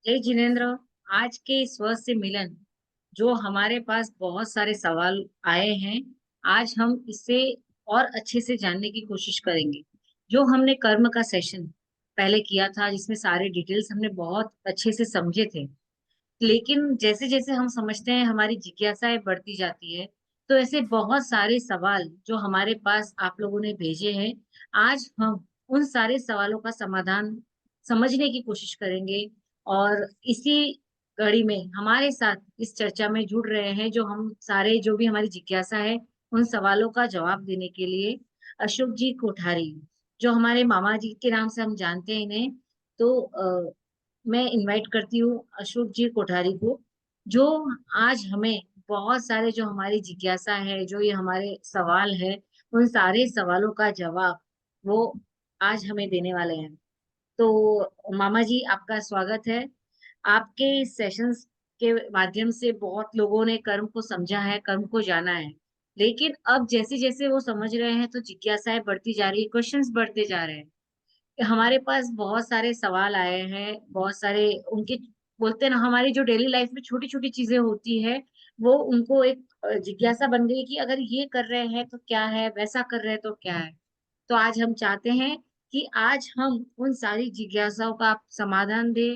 जय जिनेन्द्र। आज के स्वस्थ मिलन जो हमारे पास बहुत सारे सवाल आए हैं। आज हम इससे और अच्छे से जानने की कोशिश करेंगे। जो हमने कर्म का सेशन पहले किया था जिसमें सारे डिटेल्स हमने बहुत अच्छे से समझे थे, लेकिन जैसे जैसे हम समझते हैं हमारी जिज्ञासाएं बढ़ती जाती है। तो ऐसे बहुत सारे सवाल जो हमारे पास आप लोगों ने भेजे हैं, आज हम उन सारे सवालों का समाधान समझने की कोशिश करेंगे। और इसी कड़ी में हमारे साथ इस चर्चा में जुड़ रहे हैं जो हम सारे जो भी हमारी जिज्ञासा है उन सवालों का जवाब देने के लिए अशोक जी कोठारी, जो हमारे मामा जी के नाम से हम जानते हैं इन्हें। तो मैं इनवाइट करती हूँ अशोक जी कोठारी को, जो आज हमें बहुत सारे जो हमारी जिज्ञासा है, जो ये हमारे सवाल है, उन सारे सवालों का जवाब वो आज हमें देने वाले हैं। तो मामा जी, आपका स्वागत है। आपके सेशंस के माध्यम से बहुत लोगों ने कर्म को समझा है, कर्म को जाना है। लेकिन अब जैसे जैसे वो समझ रहे हैं तो जिज्ञासाएं बढ़ती जा रही है, क्वेश्चंस बढ़ते जा रहे हैं। हमारे पास बहुत सारे सवाल आए हैं, बहुत सारे उनके बोलते हैं ना, हमारी जो डेली लाइफ में छोटी छोटी चीजें होती है वो उनको एक जिज्ञासा बन गई कि अगर ये कर रहे हैं तो क्या है, वैसा कर रहे हैं तो क्या है। तो आज हम चाहते हैं कि आज हम उन सारी जिज्ञासाओं का आप समाधान दे,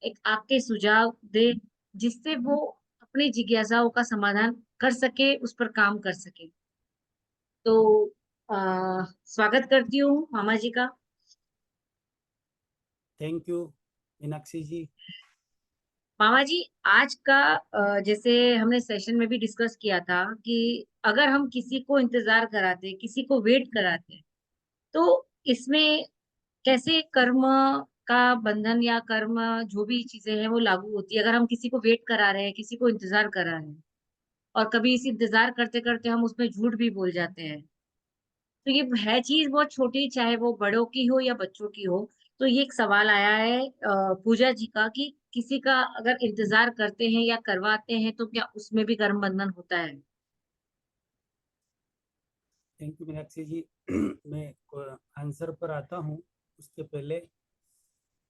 एक आपके सुझाव दे, जिससे वो अपनी जिज्ञासाओं का समाधान कर सके, उस पर काम कर सके। तो स्वागत करती हूँ मामा जी का। थैंक यू मीनाक्षी जी। मामा जी, आज का जैसे हमने सेशन में भी डिस्कस किया था कि अगर हम किसी को इंतजार कराते, किसी को वेट कराते, तो इसमें कैसे कर्म का बंधन या कर्म जो भी चीजें हैं वो लागू होती है। अगर हम किसी को वेट करा रहे हैं, किसी को इंतजार करा रहे हैं, और कभी इस इंतजार करते करते हम उसमें झूठ भी बोल जाते हैं, तो ये है चीज बहुत छोटी, चाहे वो बड़ों की हो या बच्चों की हो। तो ये एक सवाल आया है पूजा जी का कि किसी का अगर इंतजार करते हैं या करवाते हैं तो क्या उसमें भी कर्म बंधन होता है। थैंक यू मीनाक्षी जी। मैं आंसर पर आता हूँ। उसके पहले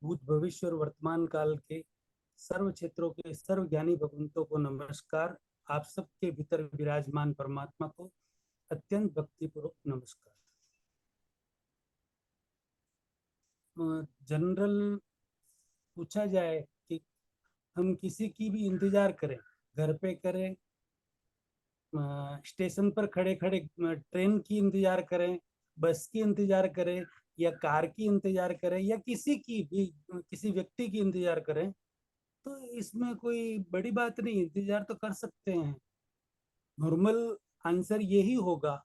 भूत भविष्य और वर्तमान काल के सर्व क्षेत्रों के सर्व ज्ञानी भगवंतों को नमस्कार। आप सबके भीतर विराजमान परमात्मा को अत्यंत भक्तिपूर्वक नमस्कार। जनरल पूछा जाए कि हम किसी की भी इंतजार करें, घर पे करें, स्टेशन पर खड़े खड़े ट्रेन की इंतजार करें, बस की इंतजार करें, या कार की इंतजार करें, या किसी की भी किसी व्यक्ति की इंतजार करें, तो इसमें कोई बड़ी बात नहीं, इंतजार तो कर सकते हैं। नॉर्मल आंसर यही होगा।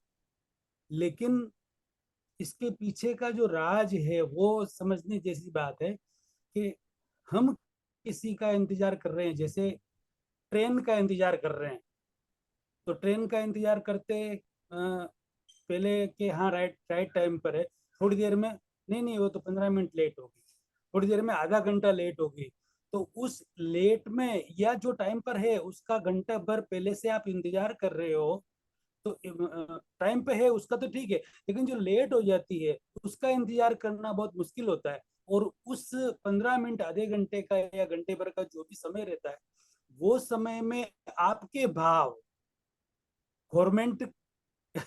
लेकिन इसके पीछे का जो राज है वो समझने जैसी बात है कि हम किसी का इंतजार कर रहे हैं, जैसे ट्रेन का इंतजार कर रहे हैं। तो ट्रेन का इंतजार करते पहले कि हाँ राइट राइट टाइम पर है, थोड़ी देर में नहीं नहीं वो तो 15 मिनट लेट होगी, थोड़ी देर में आधा घंटा लेट होगी। तो उस लेट में या जो टाइम पर है उसका घंटा भर पहले से आप इंतजार कर रहे हो, तो टाइम पे है उसका तो ठीक है। लेकिन जो लेट हो जाती है उसका इंतजार करना बहुत मुश्किल होता है। और उस 15 मिनट आधे घंटे का या घंटे भर का जो भी समय रहता है, वो समय में आपके भाव गवर्नमेंट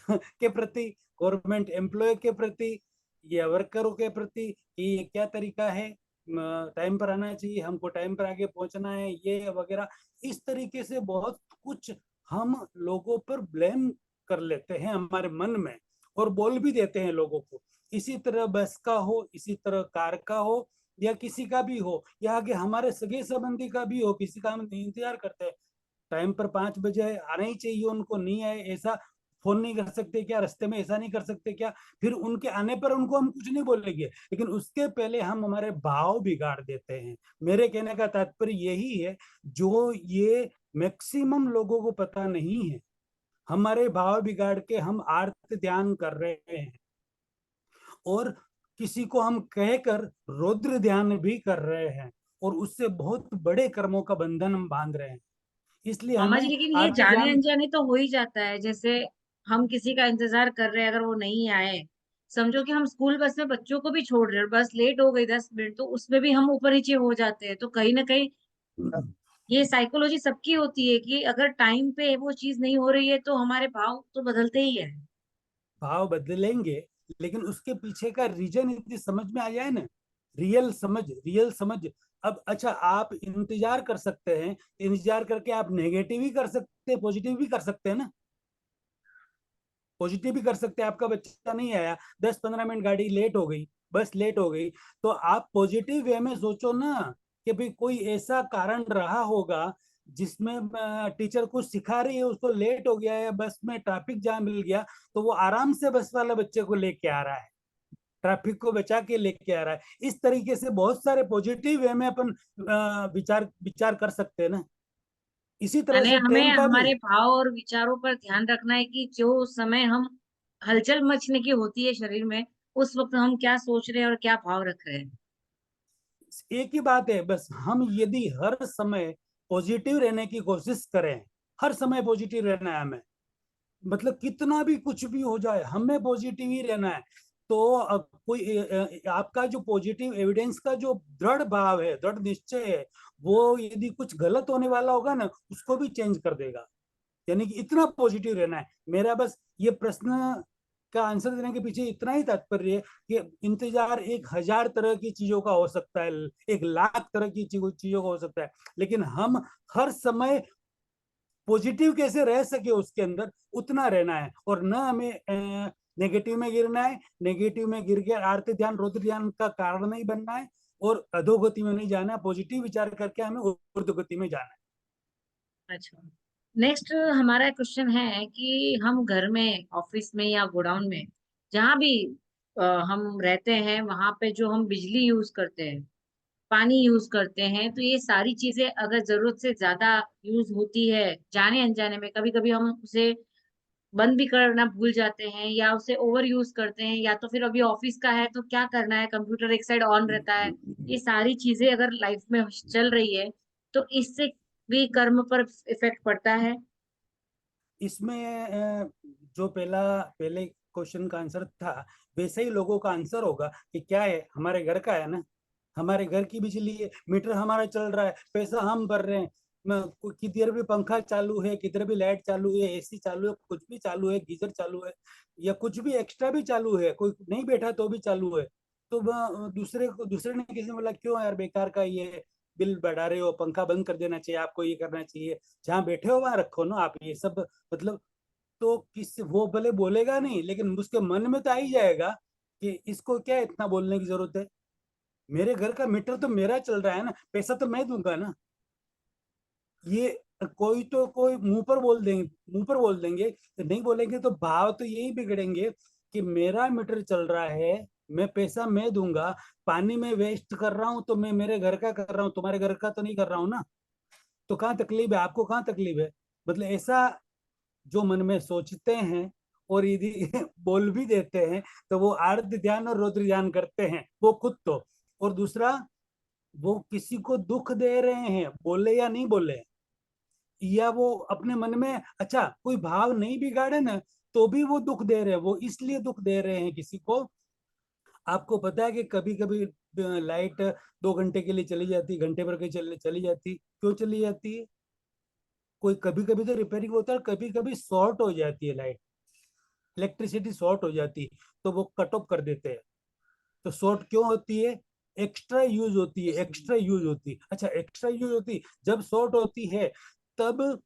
के प्रति, गवर्नमेंट एम्प्लॉय के प्रति, या वर्करों के प्रति, कि ये क्या तरीका है, टाइम पर आना चाहिए, हमको टाइम पर आगे पहुंचना है, ये वगैरह, इस तरीके से बहुत कुछ हम लोगों पर ब्लेम कर लेते हैं हमारे मन में, और बोल भी देते हैं लोगों को। इसी तरह बस का हो, इसी तरह कार का हो, या किसी का भी हो, या आगे हमारे सगे संबंधी का भी हो, किसी का हम इंतजार करते हैं। टाइम पर 5 बजे आना ही चाहिए, उनको नहीं आए ऐसा फोन नहीं कर सकते क्या, रास्ते में ऐसा नहीं कर सकते क्या? फिर उनके आने पर उनको हम कुछ नहीं बोलेंगे, लेकिन उसके पहले हम हमारे भाव बिगाड़ देते हैं। मेरे कहने का तात्पर्य यही है, जो ये मैक्सिमम लोगों को पता नहीं है। हमारे भाव बिगाड़ के हम आर्त ध्यान कर रहे हैं, और किसी को हम कहकर रौद्र ध्यान भी कर रहे हैं, और उससे बहुत बड़े कर्मों का बंधन हम बांध रहे हैं। इसलिए मामा जी, हमें लेकिन ये आर्त जाने ध्यान। अनजाने तो हो ही जाता है। जैसे हम किसी का इंतजार कर रहे हैं, अगर वो नहीं आए, समझो कि हम स्कूल बस में बच्चों को भी छोड़ रहे हैं, बस लेट हो गई 10 मिनट, तो उसमें भी हम ऊपर नीचे हो जाते हैं। तो कहीं ना कहीं ये साइकोलॉजी सबकी होती है कि अगर टाइम पे वो चीज नहीं हो रही है तो हमारे भाव तो बदलते ही है। भाव बदलेंगे, लेकिन उसके पीछे का रीजन यदि समझ में आ जाए ना, रियल समझ। अब अच्छा, आप इंतजार कर सकते हैं, इंतजार करके आप नेगेटिव भी कर सकते हैं, पॉजिटिव भी कर सकते हैं ना। पॉजिटिव भी कर सकते हैं, आपका बच्चा नहीं आया, 10-15 मिनट गाड़ी लेट हो गई, बस लेट हो गई, तो आप पॉजिटिव वे में सोचो ना कि भाई कोई ऐसा कारण रहा होगा जिसमें टीचर कुछ सिखा रही है, उसको लेट हो गया है, बस में ट्रैफिक जाम मिल गया, तो वो आराम से बस वाला बच्चे को लेके आ रहा है, ट्रैफिक को बचा के लेके आ रहा है। इस तरीके से बहुत सारे पॉजिटिव वे में अपन विचार विचार कर सकते हैं ना। इसी तरह यानी से हमें ट्रेन का भी। हमारे भाव और विचारों पर ध्यान रखना है कि जो समय हम हलचल मचने की होती है शरीर में, उस वक्त हम क्या सोच रहे हैं और क्या भाव रख रहे हैं। एक ही बात है, बस हम यदि हर समय पॉजिटिव रहने की कोशिश करें, हर समय पॉजिटिव रहना है हमें, मतलब कितना भी कुछ भी हो जाए हमें पॉजिटिव ही रहना है, तो आपका जो पॉजिटिव एविडेंस का जो दृढ़ भाव है, दृढ़ निश्चय है, वो यदि कुछ गलत होने वाला होगा ना, उसको भी चेंज कर देगा। यानी कि इतना पॉजिटिव रहना है। मेरा बस ये प्रश्न का आंसर देने के पीछे इतना ही तात्पर्य है कि इंतजार 1,000 तरह की चीजों का हो सकता है, 1,00,000 तरह की चीजों का हो सकता है, लेकिन हम हर समय पॉजिटिव कैसे रह सके उसके अंदर, उतना रहना है, और न हमें नेगेटिव में गिरना है, नेगेटिव में गिर के आरती ध्यान रौद्र ध्यान का कारण नहीं बनना है, और अधोगति में नहीं जाना है, पॉजिटिव विचार करके हमें ऊर्ध्वगति में जाना है। अच्छा, नेक्स्ट हमारा क्वेश्चन है कि हम घर में, ऑफिस में या गोडाउन में, जहाँ भी हम रहते हैं, वहां पे जो हम बिजली यूज करते हैं, पानी यूज करते हैं, तो ये सारी चीजें अगर जरूरत से ज्यादा यूज होती है, जाने अनजाने में कभी कभी हम उसे बंद भी करना भूल जाते हैं या उसे ओवर यूज करते हैं, या तो फिर अभी ऑफिस का है तो क्या करना है, कंप्यूटर एक साइड ऑन रहता है, ये सारी चीजें अगर लाइफ में चल रही है तो इससे भी कर्म पर इफेक्ट पड़ता है। इसमें जो पहले क्वेश्चन का आंसर था, वैसे ही लोगों का आंसर होगा कि क्या है, हमारे घर का है ना, हमारे घर की बिजली है, मीटर हमारा चल रहा है, पैसा हम भर रहे हैं, किधर भी पंखा चालू है, किधर भी लाइट चालू है, एसी चालू है, कुछ भी चालू है, गीजर चालू है, या कुछ भी एक्स्ट्रा भी चालू है, कोई नहीं बैठा तो भी चालू है, तो दूसरे ने किसी ने बोला क्यों यार बेकार का ये बिल बढ़ा रहे हो, पंखा बंद कर देना चाहिए, आपको ये करना चाहिए, जहाँ बैठे हो वहां रखो ना आप ये सब, मतलब, तो किस वो भले बोलेगा नहीं, लेकिन उसके मन में तो आ ही जाएगा कि इसको क्या इतना बोलने की जरूरत है, मेरे घर का मीटर तो मेरा चल रहा है ना, पैसा तो मैं दूंगा ना। ये कोई तो कोई मुंह पर बोल देंगे, नहीं बोलेंगे तो भाव तो यही बिगड़ेंगे कि मेरा मीटर चल रहा है, मैं पैसा मैं दूंगा, पानी में वेस्ट कर रहा हूं तो मैं मेरे घर का कर रहा हूँ, तुम्हारे घर का तो नहीं कर रहा हूँ ना, तो कहाँ तकलीफ है, आपको कहाँ तकलीफ है, मतलब ऐसा जो मन में सोचते हैं और यदि बोल भी देते हैं, तो वो आर्त ध्यान और रौद्र ध्यान करते हैं वो खुद तो, और दूसरा वो किसी को दुख दे रहे हैं, बोले या नहीं बोले, या वो अपने मन में अच्छा कोई भाव नहीं बिगाड़े ना, तो भी वो दुख दे रहे हैं, वो इसलिए दुख दे रहे हैं किसी को। आपको पता है कि कभी कभी लाइट 2 घंटे के लिए चली जाती, घंटे भर के चली चली जाती, क्यों चली जाती है, कोई कभी कभी तो रिपेयरिंग होता है, कभी कभी शॉर्ट हो जाती है लाइट, इलेक्ट्रिसिटी शॉर्ट हो जाती है, तो वो कट ऑफ कर देते हैं। तो शॉर्ट क्यों होती है, एक्स्ट्रा यूज होती है, एक्स्ट्रा यूज होती है, अच्छा एक्स्ट्रा यूज होती है, जब शॉर्ट होती है तब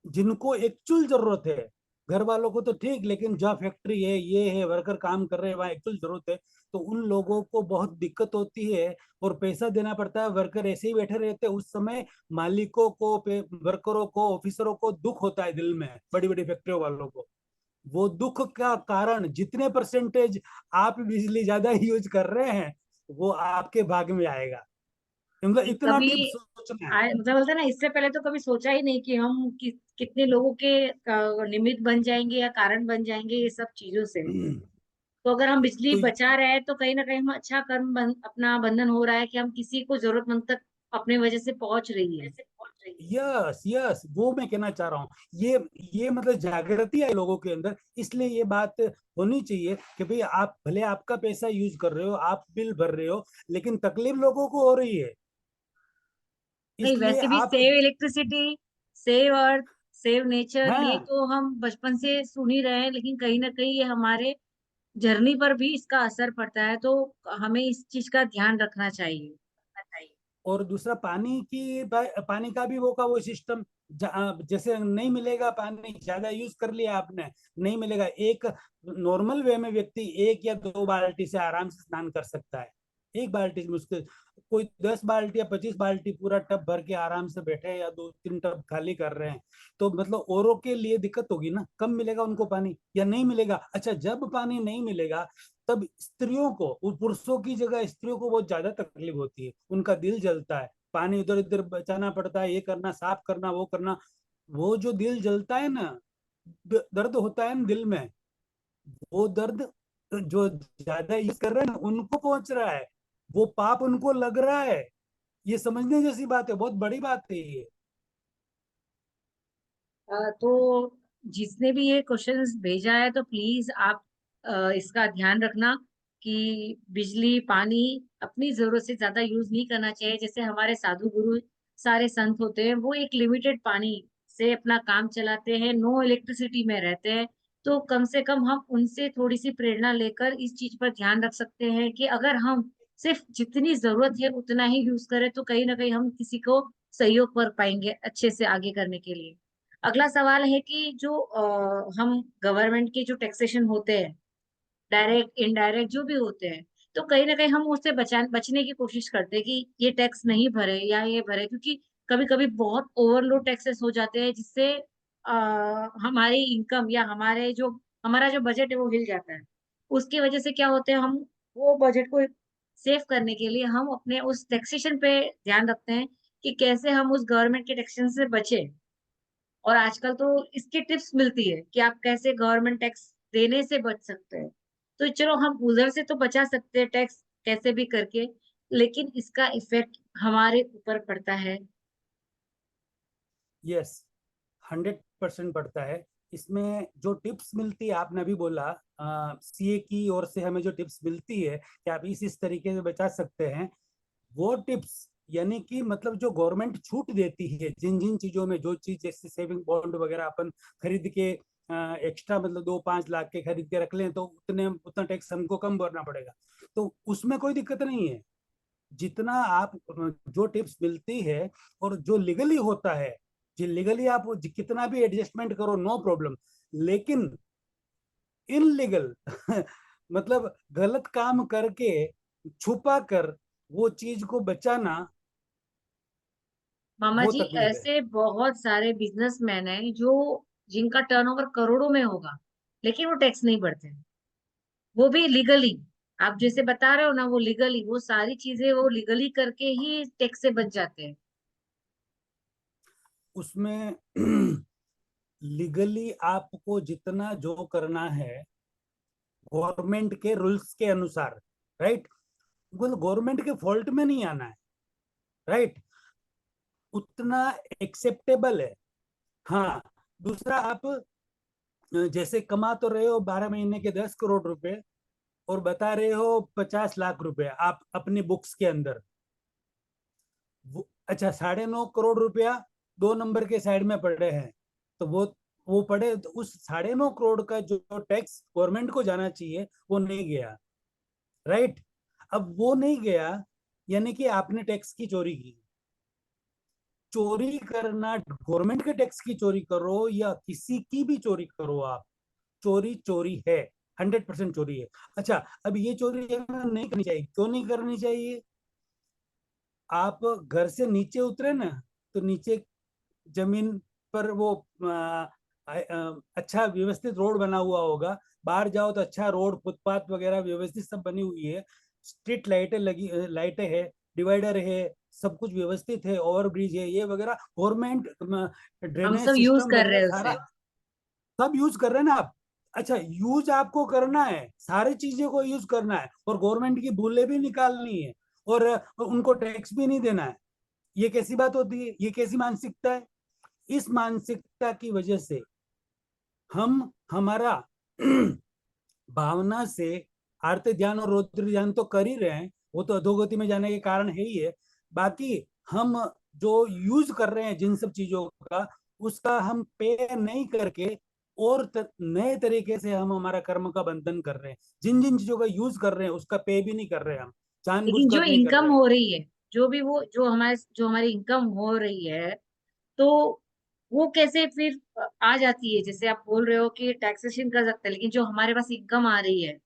जिनको एक्चुअल जरूरत है, घर वालों को तो ठीक, लेकिन जहाँ फैक्ट्री है, ये है, वर्कर काम कर रहे हैं, वहाँ एक्चुअल जरूरत है, तो उन लोगों को बहुत दिक्कत होती है, और पैसा देना पड़ता है, वर्कर ऐसे ही बैठे रहते हैं, उस समय मालिकों को, वर्करों को, ऑफिसरों को दुख होता है दिल में, बड़ी बड़ी फैक्ट्रियों वालों को, वो दुख का कारण जितने परसेंटेज आप बिजली ज्यादा यूज कर रहे हैं, वो आपके भाग में आएगा, मतलब इतना कभी डीप सोचना है। मतलब बोलते हैं ना, इससे पहले तो कभी सोचा ही नहीं कि हम कितने लोगों के निमित्त बन जाएंगे या कारण बन जाएंगे ये सब चीजों से। तो अगर हम बिजली तो बचा रहे हैं तो कहीं ना कहीं हम अच्छा अपना बंधन हो रहा है कि हम किसी को जरूरतमंद तक अपने वजह से पहुंच रही है। यस यस, वो मैं कहना चाह रहा हूँ। ये मतलब जागृति है लोगों के अंदर, इसलिए ये बात होनी चाहिए कि भाई आप भले आपका पैसा यूज कर रहे हो, आप बिल भर रहे हो, लेकिन तकलीफ लोगों को हो रही है, नहीं, इसलिए वैसे भी आप। Save electricity, save earth, save nature, ये हाँ, तो हम बचपन से सुन ही रहे हैं, लेकिन कहीं ना कहीं ये हमारे जर्नी पर भी इसका असर पड़ता है, तो हमें इस चीज का ध्यान रखना चाहिए। बताइए। और दूसरा पानी का भी वो सिस्टम, जैसे नहीं मिलेगा पानी, ज्यादा यूज कर लिया आपने, नहीं मिलेगा, एक नॉर्मल वे में व्यक्ति 1 या 2 बाल्टी से आराम से स्नान कर सकता है। एक बाल्टी से मुश्किल, कोई 10 बाल्टी या 25 बाल्टी पूरा टब भर के आराम से बैठे हैं, या 2-3 टब खाली कर रहे हैं, तो मतलब औरों के लिए दिक्कत होगी ना, कम मिलेगा उनको पानी या नहीं मिलेगा। अच्छा, जब पानी नहीं मिलेगा तब स्त्रियों को, पुरुषों की जगह स्त्रियों को बहुत ज्यादा तकलीफ होती है, उनका दिल जलता है, पानी इधर उधर बचाना पड़ता है, ये करना, साफ करना, वो करना। वो जो दिल जलता है ना, दर्द होता है ना दिल में, वो दर्द जो ज्यादा यूज कर रहे हैं ना उनको पहुंच रहा है, वो पाप उनको लग रहा है। ये समझने जैसी बात है, बहुत बड़ी बात है ये। तो जिसने भी ये क्वेश्चंस भेजा है, तो प्लीज आप इसका ध्यान रखना कि बिजली पानी अपनी जरूरत से ज्यादा यूज नहीं करना चाहिए। जैसे हमारे साधु गुरु सारे संत होते हैं, वो एक लिमिटेड पानी से अपना काम चलाते हैं, नो इलेक्ट्रिसिटी में रहते हैं। तो कम से कम हम उनसे थोड़ी सी प्रेरणा लेकर इस चीज पर ध्यान रख सकते हैं कि अगर हम सिर्फ जितनी जरूरत है उतना ही यूज करें, तो कहीं ना कहीं हम किसी को सहयोग कर पाएंगे अच्छे से आगे करने के लिए। अगला सवाल है कि जो हम गवर्नमेंट के जो टैक्सेशन होते हैं, डायरेक्ट इनडायरेक्ट जो भी होते हैं, तो कहीं ना कहीं हम उससे बचने की कोशिश करते हैं कि ये टैक्स नहीं भरे या ये भरे, क्योंकि कभी कभी बहुत ओवरलोड टैक्सेस हो जाते हैं, जिससे हमारी इनकम या हमारा जो बजट है वो हिल जाता है। उसकी वजह से क्या होते हैं, हम वो बजट को सेव करने के लिए हम अपने उस टैक्सेशन पे ध्यान रखते हैं कि कैसे हम उस गवर्नमेंट के टैक्सेशन से बचे। और आजकल तो इसकी टिप्स मिलती है कि आप कैसे गवर्नमेंट टैक्स देने से बच सकते हैं। तो चलो हम उधर से तो बचा सकते हैं टैक्स कैसे भी करके, लेकिन इसका इफेक्ट हमारे ऊपर पड़ता है। यस, 100% पड़ता है। इसमें जो टिप्स मिलती है, आपने अभी बोला, सीए की ओर से हमें जो टिप्स मिलती है कि आप इस तरीके से बचा सकते हैं, वो टिप्स, यानी कि मतलब जो गवर्नमेंट छूट देती है जिन जिन चीजों में, जो चीज जैसे सेविंग बॉन्ड वगैरह अपन खरीद के एक्स्ट्रा, मतलब 2-5 लाख के खरीद के रख लें, तो उतना टैक्स हमको कम भरना पड़ेगा, तो उसमें कोई दिक्कत नहीं है। जितना आप, जो टिप्स मिलती है और जो लीगली होता है, जो लीगली आप कितना भी एडजस्टमेंट करो, नो प्रॉब्लम। लेकिन इनलीगल मतलब गलत काम करके, छुपा कर वो चीज को बचाना, मामा वो जी, तकलीफ है। ऐसे बहुत सारे बिजनेसमैन हैं जो जिनका टर्नओवर करोड़ों में होगा, लेकिन वो टैक्स नहीं भरते, वो भी लीगली। आप जैसे बता रहे हो ना, वो लीगली, वो सारी चीजें वो लीगली करके ही टैक्स से बच जाते हैं। उसमें लीगली आपको जितना जो करना है गवर्नमेंट के रूल्स के अनुसार, राइट, गवर्नमेंट के फॉल्ट में नहीं आना है, राइट, उतना एक्सेप्टेबल है। हाँ, दूसरा, आप जैसे कमा तो रहे हो 12 महीने के 10 करोड़ रुपए, और बता रहे हो 50 लाख रुपए आप अपनी बुक्स के अंदर, अच्छा, 9.5 करोड़ रुपया 2 नंबर के साइड में पड़े हैं, तो वो पड़े, तो उस 9.5 करोड़ का जो टैक्स गवर्नमेंट को जाना चाहिए वो नहीं गया, राइट। अब वो नहीं गया, यानी कि आपने टैक्स की चोरी की। चोरी करना, गवर्नमेंट के टैक्स की चोरी करो या किसी की भी चोरी करो आप, चोरी चोरी है, 100% चोरी है। अच्छा, अब ये चोरी नहीं करनी चाहिए, क्यों नहीं करनी चाहिए? आप घर से नीचे उतरे ना, तो नीचे जमीन पर वो अच्छा व्यवस्थित रोड बना हुआ होगा, बाहर जाओ तो अच्छा रोड, फुटपाथ वगैरह व्यवस्थित सब बनी हुई है, स्ट्रीट लाइटें लगी, लाइटें है, डिवाइडर है, सब कुछ व्यवस्थित है, ओवर ब्रिज है, ये वगैरह गवर्नमेंट, हम ड्रेनेज सब यूज सिस्टम कर रहे वगैरह हैं सारा उसे। सब यूज कर रहे हैं ना आप। अच्छा, यूज आपको करना है, सारी चीजों को यूज करना है, और गवर्नमेंट की भूलें भी निकालनी है, और उनको टैक्स भी नहीं देना है। ये कैसी बात होती है? ये कैसी मानसिकता है? इस मानसिकता की वजह से हम हमारा भावना से आर्त ध्यान और रौद्र ध्यान तो कर ही रहे हैं, वो तो अधोगति में जाने के कारण है ही है। बाकी हम जो यूज कर रहे हैं जिन सब चीजों का, उसका हम पे नहीं करके और नए तरीके से हम हमारा कर्म का बंधन कर रहे हैं। जिन जिन चीजों का यूज कर रहे हैं उसका पे भी नहीं कर रहे हैं, हम लेकिन जो जानबूझकर नहीं कर इनकम रहे हैं। हो रही है, जो भी वो जो हमारी इनकम हो रही है, तो वो कैसे फिर आ जाती है? जैसे आप बोल रहे हो कि टैक्सेशन कर सकते हैं, लेकिन जो हमारे पास इनकम आ रही है,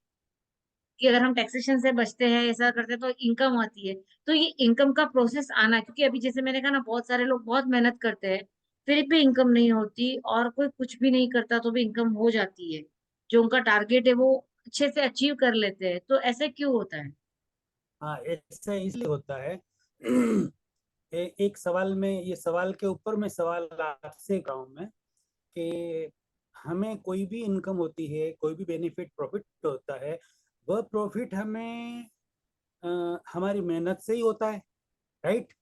कि अगर हम टैक्सेशन से बचते हैं, ऐसा करते हैं, तो इनकम आती है। तो ये इनकम का प्रोसेस आना, क्योंकि अभी जैसे मैंने कहा ना, बहुत सारे लोग बहुत मेहनत करते हैं, फिर भी इनकम नहीं होती, और कोई कुछ भी नहीं करता तो भी इनकम हो जाती है। जो उनका टारगेट है वो अच्छे से अचीव कर लेते हैं, तो ऐसे क्यों होता है? हाँ, ऐसा इसलिए होता है। एक सवाल में, ये सवाल के ऊपर मैं सवाल आपसे कहूँ मैं, कि हमें कोई भी इनकम होती है, कोई भी बेनिफिट प्रॉफिट होता है, वह प्रॉफिट हमें हमारी मेहनत से ही होता है, राइट?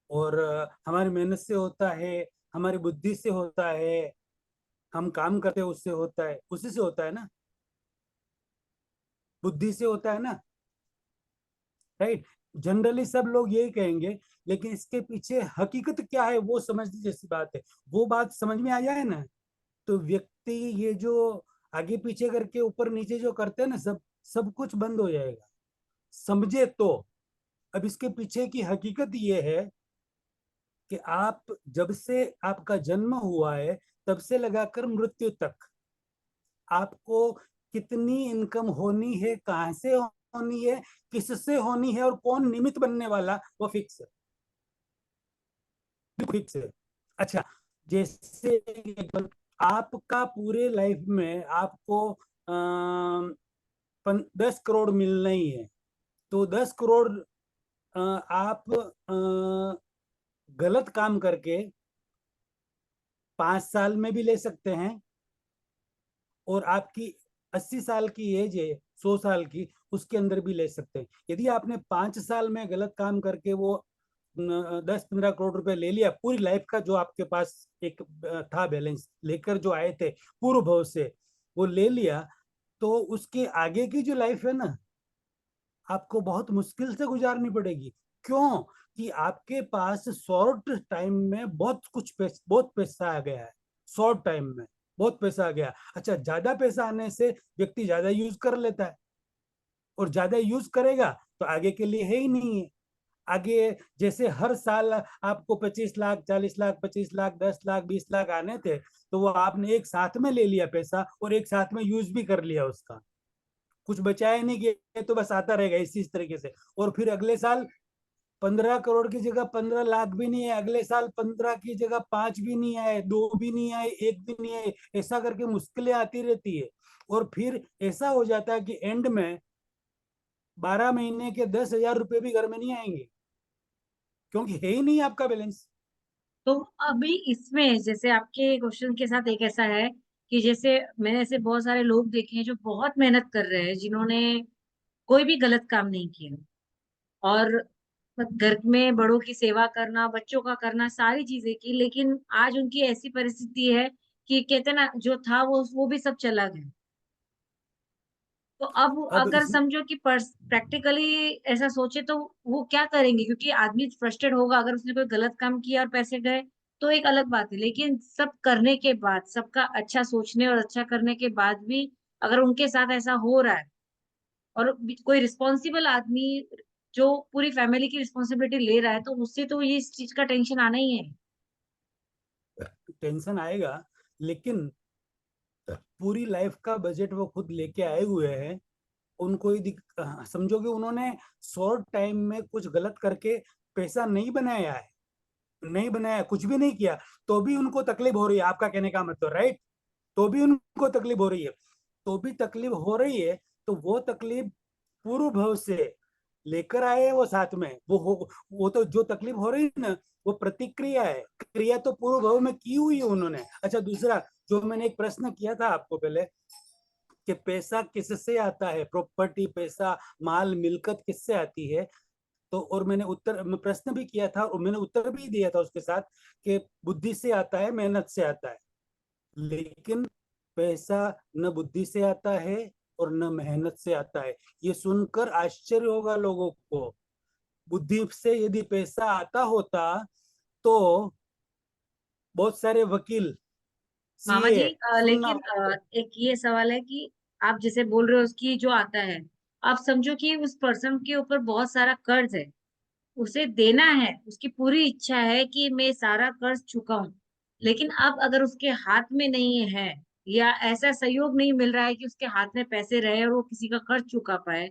और हमारी मेहनत से होता है, हमारी बुद्धि से होता है, हम काम करते हैं उससे होता है, उसी से होता है ना, बुद्धि से होता है ना, राइट? जनरली सब लोग यही कहेंगे, लेकिन इसके पीछे हकीकत क्या है वो समझने जैसी बात है। वो बात समझ में आ जाए ना, तो व्यक्ति ये जो आगे पीछे करके ऊपर नीचे जो करते हैं ना, सब सब कुछ बंद हो जाएगा, समझे तो। अब इसके पीछे की हकीकत ये है कि आप जब से आपका जन्म हुआ है, तब से लगाकर मृत्यु तक आपको कितनी इनकम होनी है, कहां से होनी है, किससे होनी है, और कौन निमित्त बनने वाला, वो फिक्स है, फिक्स है। अच्छा, जैसे आपका पूरे लाइफ में आपको 10 करोड़ मिलना ही है, तो 10 करोड़ आप गलत काम करके 5 साल में भी ले सकते हैं, और आपकी 80 साल की एज है, 100 साल की, उसके अंदर भी ले सकते हैं। यदि आपने 5 साल में गलत काम करके वो 10-15 करोड़ रुपए ले लिया, पूरी लाइफ का जो आपके पास एक था बैलेंस लेकर जो आए थे पूर्व भव से, वो ले लिया, तो उसके आगे की जो लाइफ है ना, आपको बहुत मुश्किल से गुजारनी पड़ेगी। क्यों? कि आपके पास शॉर्ट टाइम में बहुत पैसा आ गया है, शॉर्ट टाइम में बहुत पैसा आ गया। अच्छा, ज्यादा पैसा आने से व्यक्ति ज्यादा यूज कर लेता है, और ज्यादा यूज करेगा तो आगे के लिए है ही नहीं है। आगे जैसे हर साल आपको 25 लाख, 40 लाख, 25 लाख, 10 लाख, 20 लाख आने थे, तो वो आपने एक साथ में ले लिया पैसा, और एक साथ में यूज भी कर लिया उसका, कुछ बचाया नहीं गया, तो बस आता रहेगा इसी तरीके से। और फिर अगले साल 15 करोड़ की जगह 15 लाख भी नहीं है, अगले साल 15 की जगह 5 भी नहीं आए, 2 भी नहीं आए, 1 भी नहीं आए, ऐसा करके मुश्किलें आती रहती है। और फिर ऐसा हो जाता है कि एंड में 12 महीने के 10,000 रुपये भी घर में नहीं आएंगे, क्योंकि है ही नहीं आपका बैलेंस। तो अभी इसमें जैसे आपके क्वेश्चन के साथ एक ऐसा है कि जैसे मैंने ऐसे बहुत सारे लोग देखे हैं जो बहुत मेहनत कर रहे हैं, जिन्होंने कोई भी गलत काम नहीं किया, और घर में बड़ों की सेवा करना, बच्चों का करना, सारी चीजें की, लेकिन आज उनकी ऐसी परिस्थिति है कि कहते हैं ना, जो था वो भी सब चला गया। तो अब अब अगर इस समझो कि प्रैक्टिकली ऐसा सोचे, तो वो क्या करेंगे? क्योंकि आदमी फ्रस्ट्रेट होगा अगर उसने कोई गलत काम किया और पैसे गए, तो एक अलग बात है, लेकिन सब करने के बाद, सबका अच्छा सोचने और अच्छा करने के बाद भी अगर उनके साथ ऐसा हो रहा है, और कोई रिस्पॉन्सिबल आदमी जो पूरी फैमिली की रिस्पॉन्सिबिलिटी ले रहा है, तो उससे तो ये इस चीज का टेंशन आना ही है। टेंशन आएगा, लेकिन पूरी लाइफ का बजट वो खुद लेके आए हुए हैं। उनको ही समझो कि उन्होंने शॉर्ट टाइम में कुछ गलत करके पैसा नहीं बनाया है, नहीं बनाया, कुछ भी नहीं किया, तो भी उनको तकलीफ हो रही है, आपका कहने का मतलब, राइट? तो भी उनको तकलीफ हो रही है, तो भी तकलीफ हो रही है। तो वो तकलीफ पूर्व भव से लेकर आए हैं वो साथ में, वो तो जो तकलीफ हो रही है ना, वो प्रतिक्रिया है, क्रिया तो पूर्व भव में की हुई है उन्होंने। अच्छा, दूसरा, जो मैंने एक प्रश्न किया था आपको पहले, कि पैसा किससे आता है, प्रॉपर्टी, पैसा, माल, मिलकत किससे आती है? तो और मैंने प्रश्न भी किया था और मैंने उत्तर भी दिया था उसके साथ कि बुद्धि से आता है, मेहनत से आता है। लेकिन पैसा न बुद्धि से आता है और न मेहनत से आता है। ये सुनकर आश्चर्य होगा लोगों को। बुद्धि से यदि पैसा आता होता तो बहुत सारे वकील, मामा जी, सीए सुनना। लेकिन एक ये सवाल है कि आप जैसे बोल रहे हो उसकी जो आता है, आप समझो कि उस पर्सन के ऊपर बहुत सारा कर्ज है, उसे देना है, उसकी पूरी इच्छा है कि मैं सारा कर्ज चुकाऊं, लेकिन अब अगर उसके हाथ में नहीं है या ऐसा सहयोग नहीं मिल रहा है कि उसके हाथ में पैसे रहे और वो किसी का कर्ज चुका पाए,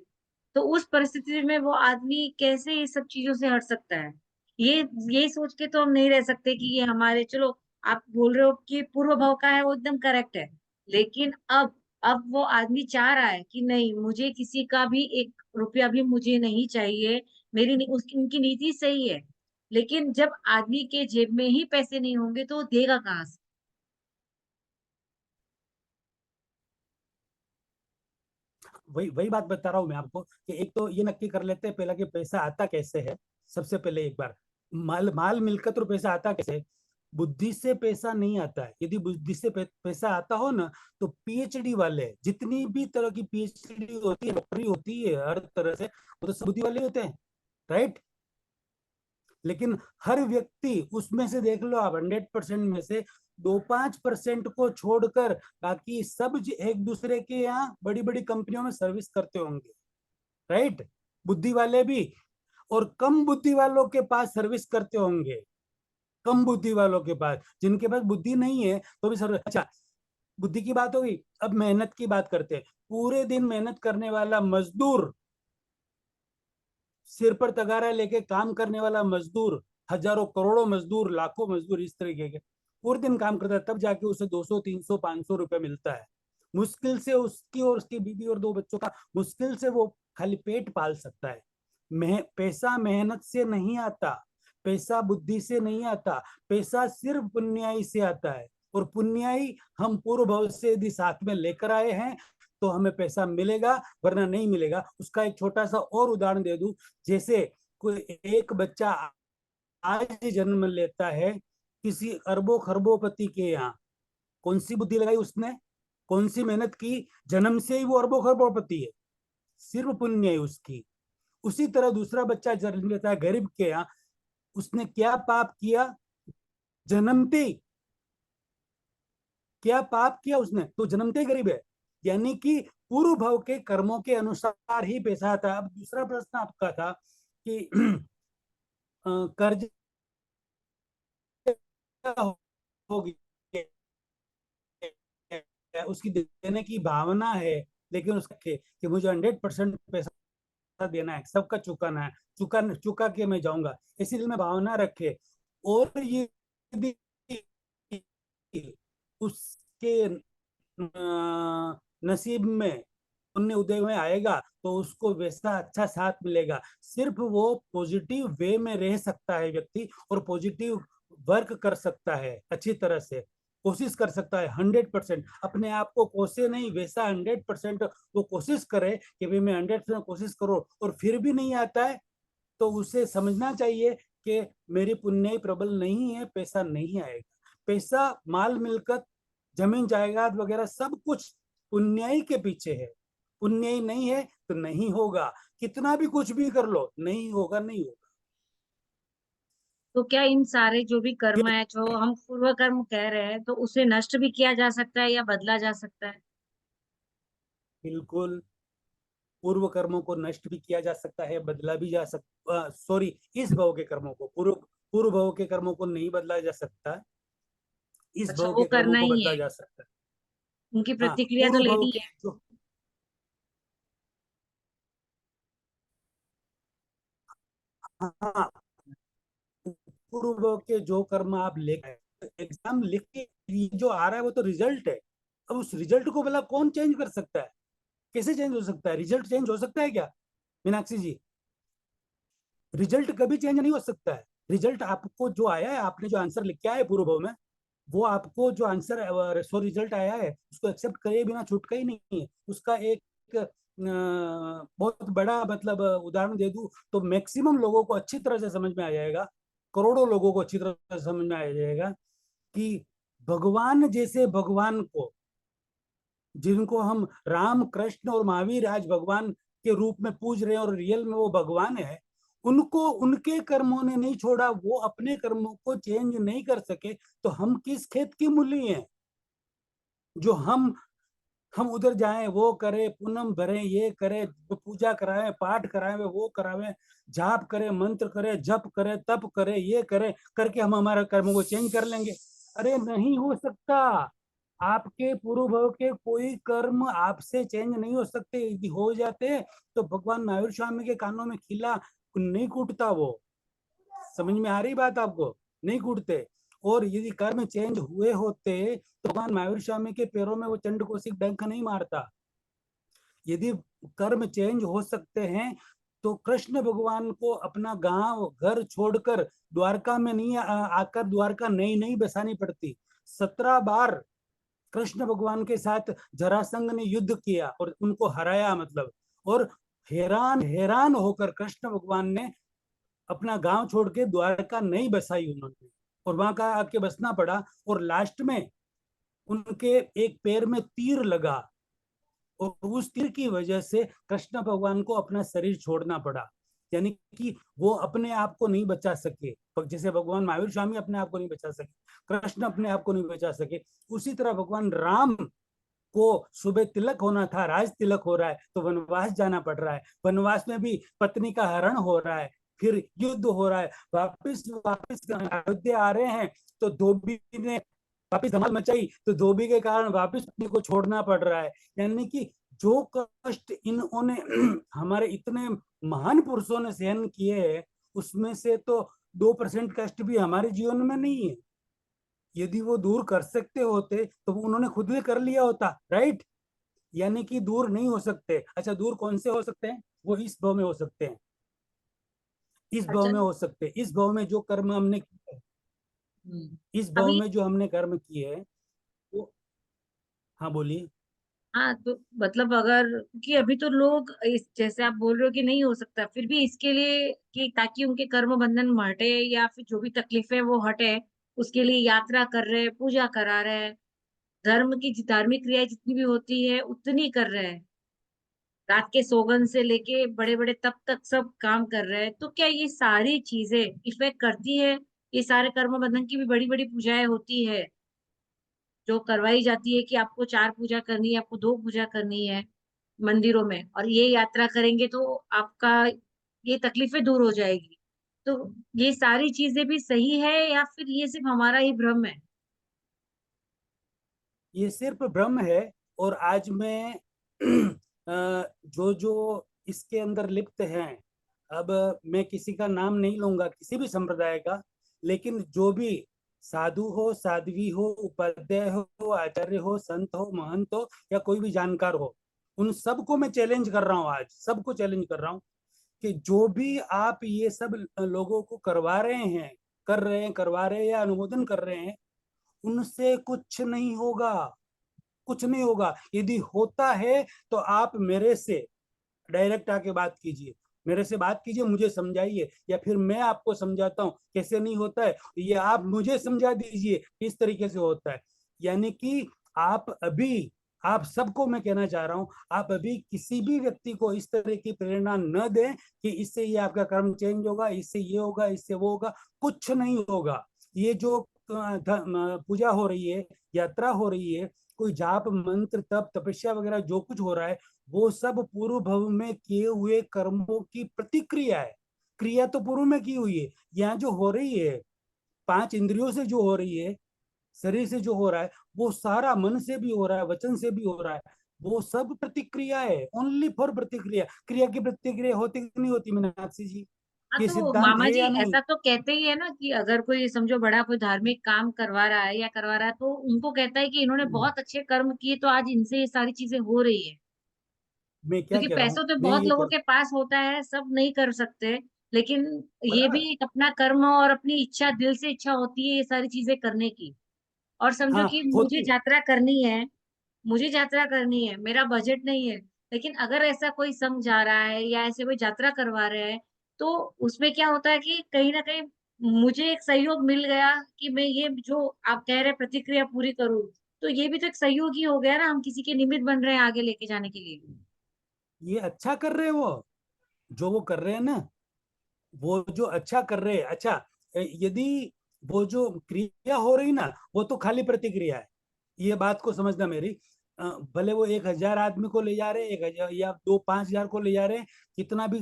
तो उस परिस्थिति में वो आदमी कैसे ये सब चीजों से हट सकता है? ये ये सोच के तो हम नहीं रह सकते कि ये हमारे, चलो आप बोल रहे हो कि पूर्व भाव का है, वो एकदम करेक्ट है, लेकिन अब वो आदमी चाह रहा है कि नहीं, मुझे किसी का भी एक रुपया भी मुझे नहीं चाहिए, उसकी उनकी नीति सही है, लेकिन जब आदमी के जेब में ही पैसे नहीं होंगे तो वो देगा कहाँ से? वही वही बात बता रहा हूँ मैं आपको कि एक तो ये नक्की कर लेते हैं पहला कि पैसा आता कैसे है। सबसे पहले एक बार माल माल मिलकत और पैसा आता कैसे है। बुद्धि से पैसा नहीं आता है। यदि बुद्धि से पैसा आता हो ना, तो पीएचडी वाले, जितनी भी तरह की पीएचडी होती है, नौकरी होती है हर तरह से, वो तो सब बुद्धि वाले होते हैं, राइट। लेकिन हर व्यक्ति उसमें से देख लो आप, 100% में से 2-5% को छोड़कर बाकी सब एक दूसरे के यहाँ बड़ी बड़ी कंपनियों में सर्विस करते होंगे, राइट। बुद्धि वाले भी। और कम बुद्धि वालों के पास सर्विस करते होंगे, कम बुद्धि वालों के पास, जिनके पास बुद्धि नहीं है तो भी सर्विस। अच्छा, बुद्धि की बात होगी, अब मेहनत की बात करते हैं। पूरे दिन मेहनत करने वाला मजदूर, सिर पर तगारा लेके काम करने वाला मजदूर, हजारों करोड़ों मजदूर, लाखों मजदूर इस तरीके के पूरे दिन काम करता है, तब जाके उसे 200, 300, 500 रुपए मिलता है। मुश्किल से उसकी और उसकी बीवी और 2 बच्चों का मुश्किल से वो खाली पेट पाल सकता है। पैसा मेहनत से नहीं आता, पैसा बुद्धि से नहीं आता, पैसा सिर्फ पुण्याई से आता है। और पुण्याई हम पूर्व भव से यदि साथ में लेकर आए हैं तो हमें पैसा मिलेगा, वरना नहीं मिलेगा। उसका एक छोटा सा और उदाहरण दे दूं। जैसे कोई एक बच्चा आज जन्म लेता है किसी अरबों खरबोपति के यहाँ, कौन सी बुद्धि लगाई उसने, कौन सी मेहनत की, जन्म से ही वो अरबों खरबोपति है, सिर्फ पुण्य है उसकी। उसी तरह दूसरा बच्चा जन्म लेता है गरीब के यहाँ, उसने क्या पाप किया, जन्मते क्या पाप किया उसने, तो जन्मते गरीब है। यानी कि पूर्व भव के कर्मों के अनुसार ही पैसा आता है। अब दूसरा प्रश्न आपका था कि कर्ज होगी, उसकी देने की भावना है, लेकिन उसका कि मुझे 100% पैसा देना है, सबका चुकाना है, चुका के मैं जाऊंगा, इसी दिल में भावना रखे। और ये उसके नसीब में पुण्य उदय में आएगा तो उसको वैसा अच्छा साथ मिलेगा। सिर्फ वो पॉजिटिव वे में रह सकता है व्यक्ति, और पॉजिटिव वर्क कर सकता है, अच्छी तरह से कोशिश कर सकता है। 100% अपने आप को कोसे नहीं, वैसा 100% वो कोशिश करे कि भाई मैं 100% कोशिश करूँ और फिर भी नहीं आता है, तो उसे समझना चाहिए कि मेरी पुण्य प्रबल नहीं है, पैसा नहीं आएगा। पैसा, माल मिलकत, जमीन जायदाद वगैरह सब कुछ पुण्याई के पीछे है। पुण्याई नहीं है तो नहीं होगा, कितना भी कुछ भी कर लो नहीं होगा, नहीं होगा। तो क्या इन सारे जो भी कर्म है, जो हम पूर्व कर्म कह रहे हैं, तो उसे नष्ट भी किया जा सकता है या बदला जा सकता है? बिल्कुल, पूर्व कर्मों को नष्ट भी किया जा सकता है, बदला भी जा सकता, सॉरी, इस भव के कर्मों को, पूर्व पूर्व भव के कर्मों को नहीं बदला जा सकता, इस अच्छा, भव वो के कर्मों करना को ही बदला है, जा सकता है। उनकी हाँ, प्रतिक्रिया तो पूर्व भव लेनी के है। जो, हाँ, पूर्व के जो कर्म आप लेकर एग्जाम लिख के जो आ रहा है वो तो रिजल्ट है। अब उस रिजल्ट को भला कौन चेंज कर सकता है, कैसे चेंज हो सकता है, रिजल्ट चेंज हो सकता है क्या मीनाक्षी जी? रिजल्ट कभी चेंज नहीं हो सकता है। रिजल्ट आपको जो आया है, आपने जो आंसर लिख के आया है पूर्व में, वो आपको जो आंसर सो रिजल्ट आया है उसको एक्सेप्ट करे बिना छूटका ही नहीं है। उसका एक बहुत बड़ा मतलब उदाहरण दे दूं तो मैक्सिमम लोगों को अच्छी तरह से समझ में आ जाएगा, करोड़ों लोगों को अच्छी तरह से समझ में आ जाएगा कि भगवान जैसे भगवान को, जिनको हम राम कृष्ण और महावीर आज भगवान के रूप में पूज रहे हैं और रियल में वो भगवान है, उनको उनके कर्मों ने नहीं छोड़ा, वो अपने कर्मों को चेंज नहीं कर सके, तो हम किस खेत की मूली हैं जो हम उधर जाएं, वो करें, पूनम भरें, ये करें, पूजा कराएं, पाठ कराएं, वो करावें, जाप करें, मंत्र करें, जप करें, तप करें, ये करें करके हम हमारे कर्मों को चेंज कर लेंगे। अरे नहीं हो सकता। आपके पूर्व भव के कोई कर्म आपसे चेंज नहीं हो सकते, यदि हो जाते तो भगवान महावीर स्वामी के कानों में खिला नहीं कूटता वो। समझ में आ रही बात आपको? नहीं कूटते। और यदि कर्म चेंज हुए होते तो भगवान महावीर स्वामी के पैरों में वो चंड कौशिक डंक नहीं मारता। यदि कर्म चेंज हो सकते हैं तो कृष्ण भगवान को अपना गांव घर छोड़कर द्वारका में नहीं आकर द्वारका नई नई बसानी पड़ती। 17 बार कृष्ण भगवान के साथ जरासंध ने युद्ध किया और उनको हराया मतलब। और हैरान हैरान होकर कृष्ण भगवान ने अपना गांव छोड़ के द्वारका नहीं बसाई उन्होंने, और वहां का आके बसना पड़ा। और लास्ट में उनके एक पैर में तीर लगा और उस तीर की वजह से कृष्ण भगवान को अपना शरीर छोड़ना पड़ा। यानी कि वो अपने आप को नहीं बचा सके, जैसे भगवान महावीर स्वामी अपने आप को नहीं बचा सके, कृष्ण अपने आप को नहीं बचा सके, उसी तरह भगवान राम को सुबह तिलक होना था, राज तिलक हो रहा है तो वनवास जाना पड़ रहा है, वनवास में भी पत्नी का हरण हो रहा है, फिर युद्ध हो रहा है, वापिस वापिस अयोध्या आ रहे हैं तो धोबी ने वापिस धमाल मचाई तो धोबी के कारण वापिस पत्नी को छोड़ना पड़ रहा है। यानी कि जो कष्ट इन्होंने हमारे इतने महान पुरुषों ने सहन किए हैं, उसमें से तो 2% कष्ट भी हमारे जीवन में नहीं है। यदि वो दूर कर सकते होते तो उन्होंने खुद ही कर लिया होता, राइट? यानी कि दूर नहीं हो सकते। अच्छा, दूर कौन से हो सकते हैं? वो इस भाव में हो सकते हैं, इस भाव अच्छा। में हो सकते हैं, इस भाव में जो कर्म हमने किए, इस भाव अभी में जो हमने कर्म किए हैं वो। हाँ बोलिए। हाँ, तो मतलब अगर कि अभी तो लोग इस जैसे आप बोल रहे हो कि नहीं हो सकता, फिर भी इसके लिए कि ताकि उनके कर्म बंधन हटे या फिर जो भी तकलीफें वो हटे, उसके लिए यात्रा कर रहे हैं, पूजा करा रहे हैं, धर्म की धार्मिक क्रियाएं जितनी भी होती है उतनी कर रहे हैं, रात के सोगन से लेके बड़े बड़े तब तक सब काम कर रहे हैं, तो क्या ये सारी चीजें इफेक्ट करती है? ये सारे कर्म बंधन की भी बड़ी बड़ी पूजाएं होती है जो करवाई जाती है कि आपको 4 पूजा करनी है, आपको 2 पूजा करनी है मंदिरों में, और ये यात्रा करेंगे तो आपका ये तकलीफें दूर हो जाएगी। तो ये सारी चीजें भी सही है या फिर ये सिर्फ हमारा ही भ्रम है? ये सिर्फ भ्रम है। और आज मैं जो जो इसके अंदर लिप्त हैं, अब मैं किसी का नाम नहीं लूंगा, किसी भी संप्रदाय का, लेकिन जो भी साधु हो, साध्वी हो, उपाध्याय हो, आचार्य हो, संत हो, महंत हो, या कोई भी जानकार हो, उन सबको मैं चैलेंज कर रहा हूँ, आज सबको चैलेंज कर रहा हूँ कि जो भी आप ये सब लोगों को करवा रहे हैं, कर रहे हैं, करवा रहे हैं या अनुमोदन कर रहे हैं, उनसे कुछ नहीं होगा, कुछ नहीं होगा। यदि होता है तो आप मेरे से डायरेक्ट आके बात कीजिए, मेरे से बात कीजिए, मुझे समझाइए, या फिर मैं आपको समझाता हूँ कैसे नहीं होता है, ये आप मुझे समझा दीजिए किस तरीके से होता है। यानी कि आप अभी, आप सबको मैं कहना चाह रहा हूँ, आप अभी किसी भी व्यक्ति को इस तरह की प्रेरणा न दें कि इससे ये आपका कर्म चेंज होगा, इससे ये होगा, इससे वो होगा। कुछ नहीं होगा। ये जो पूजा हो रही है, यात्रा हो रही है, कोई जाप मंत्र तप तपस्या वगैरह जो कुछ हो रहा है, वो सब पूर्व भव में किए हुए कर्मों की प्रतिक्रिया है। क्रिया तो पूर्व में की हुई है। यहाँ जो हो रही है, 5 इंद्रियों से जो हो रही है, शरीर से जो हो रहा है, वो सारा मन से भी हो रहा है, वचन से भी हो रहा है। वो सब प्रतिक्रिया है, ओनली फॉर प्रतिक्रिया। क्रिया की प्रतिक्रिया होती कि नहीं होती मीनाक्षी जी? हाँ, ये तो सिद्धांत मामा है जी या नहीं? ऐसा तो कहते ही है ना कि अगर कोई समझो बड़ा कोई धार्मिक काम करवा रहा है या करवा रहा है तो उनको कहता है कि इन्होंने बहुत अच्छे कर्म किए तो आज इनसे ये सारी चीजें हो रही है। मैं क्या क्योंकि कह रहा हूँ, पैसों तो मैं बहुत ये लोगों कर के पास होता है, सब नहीं कर सकते, लेकिन ये भी बराबर। एक अपना कर्म और अपनी इच्छा, दिल से इच्छा होती है ये सारी चीजें करने की। और समझो हाँ कि मुझे होती है। यात्रा करनी है, मुझे यात्रा करनी है, मेरा बजट नहीं है, लेकिन अगर ऐसा कोई संघ जा रहा है या ऐसे कोई यात्रा करवा रहे हैं, तो उसमें क्या होता है कि कहीं न कहीं मुझे एक सहयोग मिल गया कि मैं ये जो आप कह रहे हैं प्रतिक्रिया पूरी करूँ, तो ये भी तो एक सहयोग ही हो गया ना, हम किसी के निमित्त बन रहे हैं आगे लेके जाने के लिए। ये अच्छा कर रहे हैं वो, जो वो कर रहे हैं ना, वो जो अच्छा कर रहे हैं। अच्छा, यदि वो जो क्रिया हो रही ना, वो तो खाली प्रतिक्रिया है। ये बात को समझना मेरी। भले वो 1,000 आदमी को ले जा रहे हैं, 1,000 या 2-5,000 को ले जा रहे हैं, कितना भी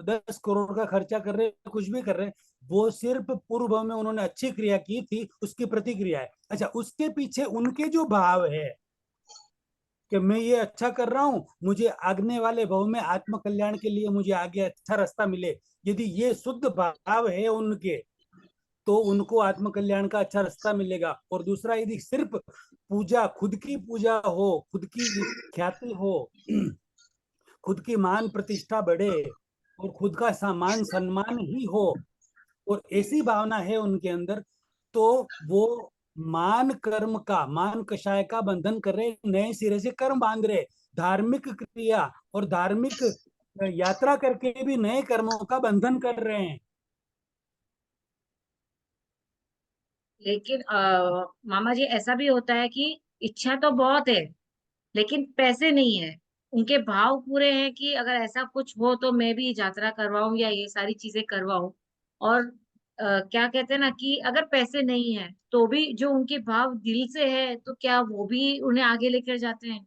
10 करोड़ का खर्चा कर रहे हैं, कुछ भी कर रहे हैं, वो सिर्फ पूर्व में उन्होंने अच्छी क्रिया की थी, उसकी प्रतिक्रिया है। अच्छा, उसके पीछे उनके जो भाव है कि मैं ये अच्छा कर रहा हूँ, मुझे आगने वाले भव में आत्म कल्याण के लिए मुझे आगे अच्छा रास्ता मिले, यदि ये शुद्ध भाव है उनके, तो उनको आत्म कल्याण का अच्छा रास्ता मिलेगा। और दूसरा, यदि सिर्फ पूजा, खुद की पूजा हो, खुद की ख्याति हो, खुद की मान प्रतिष्ठा बढ़े, और खुद का सामान सम्मान ही हो, और ऐसी भावना है उनके अंदर, तो वो मान कषाय का बंधन कर रहे, नए सिरे से कर्म बांध रहे, धार्मिक क्रिया और धार्मिक यात्रा करके भी नए कर्मों का बंधन कर रहे हैं। लेकिन मामा जी ऐसा भी होता है कि इच्छा तो बहुत है, लेकिन पैसे नहीं है। उनके भाव पूरे हैं कि अगर ऐसा कुछ हो तो मैं भी यात्रा करवाऊं या ये सारी चीजें करवाऊं। और क्या कहते हैं ना कि अगर पैसे नहीं है तो भी जो उनके भाव दिल से है, तो क्या वो भी उन्हें आगे लेकर जाते हैं।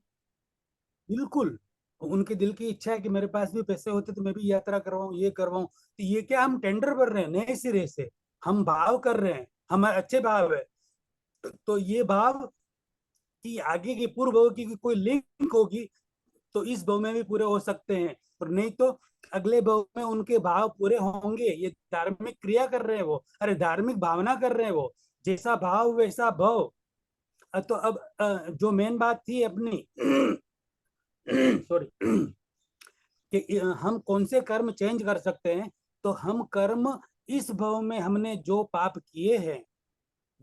बिल्कुल, उनके दिल की इच्छा है कि मेरे पास भी पैसे होते तो मैं भी यात्रा करवाऊं, ये करवाऊं। तो ये क्या, हम टेंडर भर रहे हैं नए सिरे से, हम भाव कर रहे हैं, हमारे अच्छे भाव है। तो ये भाव की आगे की पूर्व भव की कोई लिंक होगी, तो इस भव में भी पूरे हो सकते हैं, और नहीं तो अगले भव में उनके भाव पूरे होंगे। ये धार्मिक क्रिया कर रहे हैं वो, अरे धार्मिक भावना कर रहे हैं वो, जैसा भाव वैसा भव। तो अब जो मेन बात थी अपनी सॉरी, कि हम कौन से कर्म चेंज कर सकते हैं। तो हम कर्म, इस भव में हमने जो पाप किए हैं,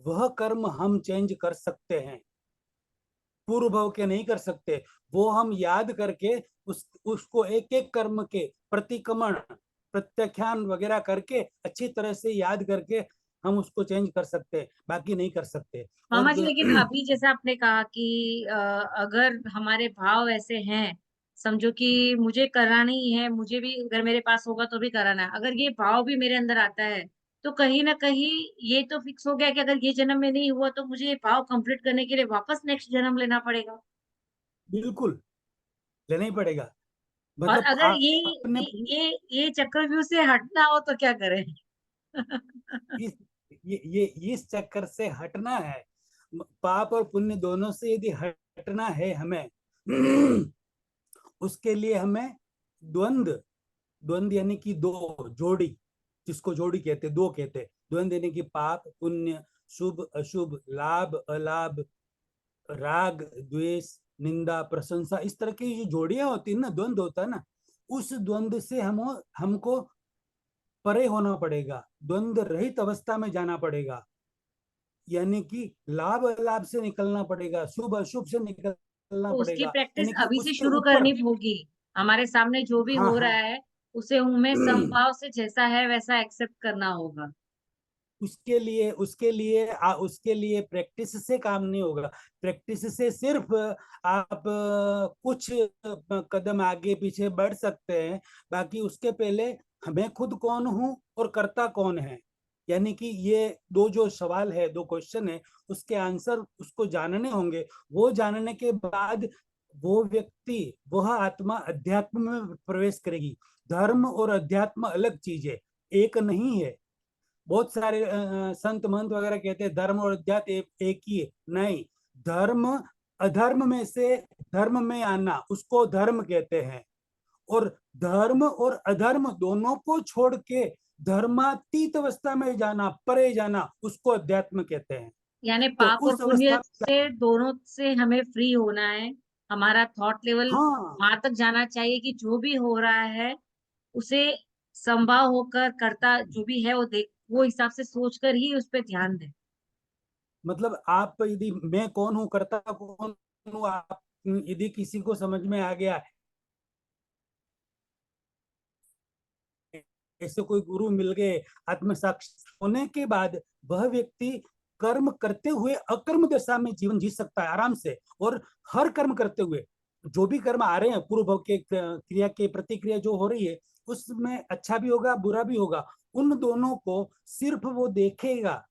वह कर्म हम चेंज कर सकते हैं, पूर्व भव के नहीं कर सकते। वो हम याद करके उसको एक एक कर्म के प्रतिक्रमण, प्रत्याख्यान वगैरह करके, अच्छी तरह से याद करके हम उसको चेंज कर सकते हैं, बाकी नहीं कर सकते। और मामा जी, लेकिन अभी जैसे आपने कहा कि अगर हमारे भाव ऐसे हैं, समझो कि मुझे कराना ही है, मुझे भी अगर मेरे पास होगा तो भी कराना है, अगर ये भाव भी मेरे अंदर आता है, तो कहीं ना कहीं ये तो फिक्स हो गया कि अगर ये जन्म में नहीं हुआ तो मुझे ये भाव कंप्लीट करने के लिए वापस नेक्स्ट जन्म लेना पड़ेगा। बिल्कुल लेना ही पड़ेगा। और मतलब अगर आपने ये चक्रव्यूह से हटना हो तो क्या करें। इस ये इस चक्कर से हटना है, पाप और पुण्य दोनों से यदि हटना है हमें, उसके लिए हमें द्वंद्व, द्वंद्व यानी कि दो जोड़ी, जिसको जोड़ी कहते, दो कहते, द्वंद्व यानी कि पाप पुण्य, शुभ अशुभ, लाभ अलाभ, राग द्वेष, निंदा प्रशंसा, इस तरह की जो जोड़ियां होती है ना, द्वंद्व होता है ना, उस द्वंद्व से हमको परे होना पड़ेगा, द्वंद्व रहित अवस्था में जाना पड़ेगा। यानी कि लाभ अलाभ से निकलना पड़ेगा, शुभ अशुभ से निकलना तो उसकी पड़ेगा, प्रैक्टिस यानी कि अभी से उसके शुरू ऊपर। करनी होगी। हमारे सामने जो भी हाँ हो रहा हाँ। है उसे हमें समभाव से जैसा है वैसा एक्सेप्ट करना होगा। उसके लिए प्रैक्टिस से काम नहीं होगा। प्रैक्टिस से सिर्फ आप कुछ कदम आगे पीछे बढ़ सकते हैं, बाकी उसके पहले मैं खुद कौन हूं और करता कौन है, यानी कि ये दो जो सवाल है, दो क्वेश्चन है, उसके आंसर उसको जानने होंगे। वो जानने के बाद वो व्यक्ति, वह आत्मा अध्यात्म में प्रवेश करेगी। धर्म और अध्यात्म अलग चीज है, एक नहीं है। बहुत सारे संत महंत वगैरह कहते हैं धर्म और अध्यात्म एक ही है, नहीं। धर्म, अधर्म में से धर्म में आना, उसको धर्म कहते हैं। और धर्म और अधर्म दोनों को छोड़ के धर्मातीत अवस्था में जाना, परे जाना, उसको अध्यात्म कहते हैं। यानी तो पाप और उस पुण्य अवस्था में, से दोनों से हमें फ्री होना है। हमारा थॉट लेवल हाँ, वहां तक जाना चाहिए कि जो भी हो रहा है उसे संभाव होकर करता जो भी है वो देख, वो हिसाब से सोचकर ही उस पर ध्यान दें। मतलब आप यदि मैं कौन हूँ करता कौन हूँ, आप यदि किसी को समझ में आ गया ऐसे कोई गुरु मिल गए, आत्म साक्षी होने के बाद वह व्यक्ति कर्म करते हुए अकर्म दशा में जीवन जी सकता है आराम से। और हर कर्म करते हुए जो भी कर्म आ रहे हैं, पूर्व भव के क्रिया के प्रतिक्रिया जो हो रही है, उसमें अच्छा भी होगा बुरा भी होगा, उन दोनों को सिर्फ वो देखेगा,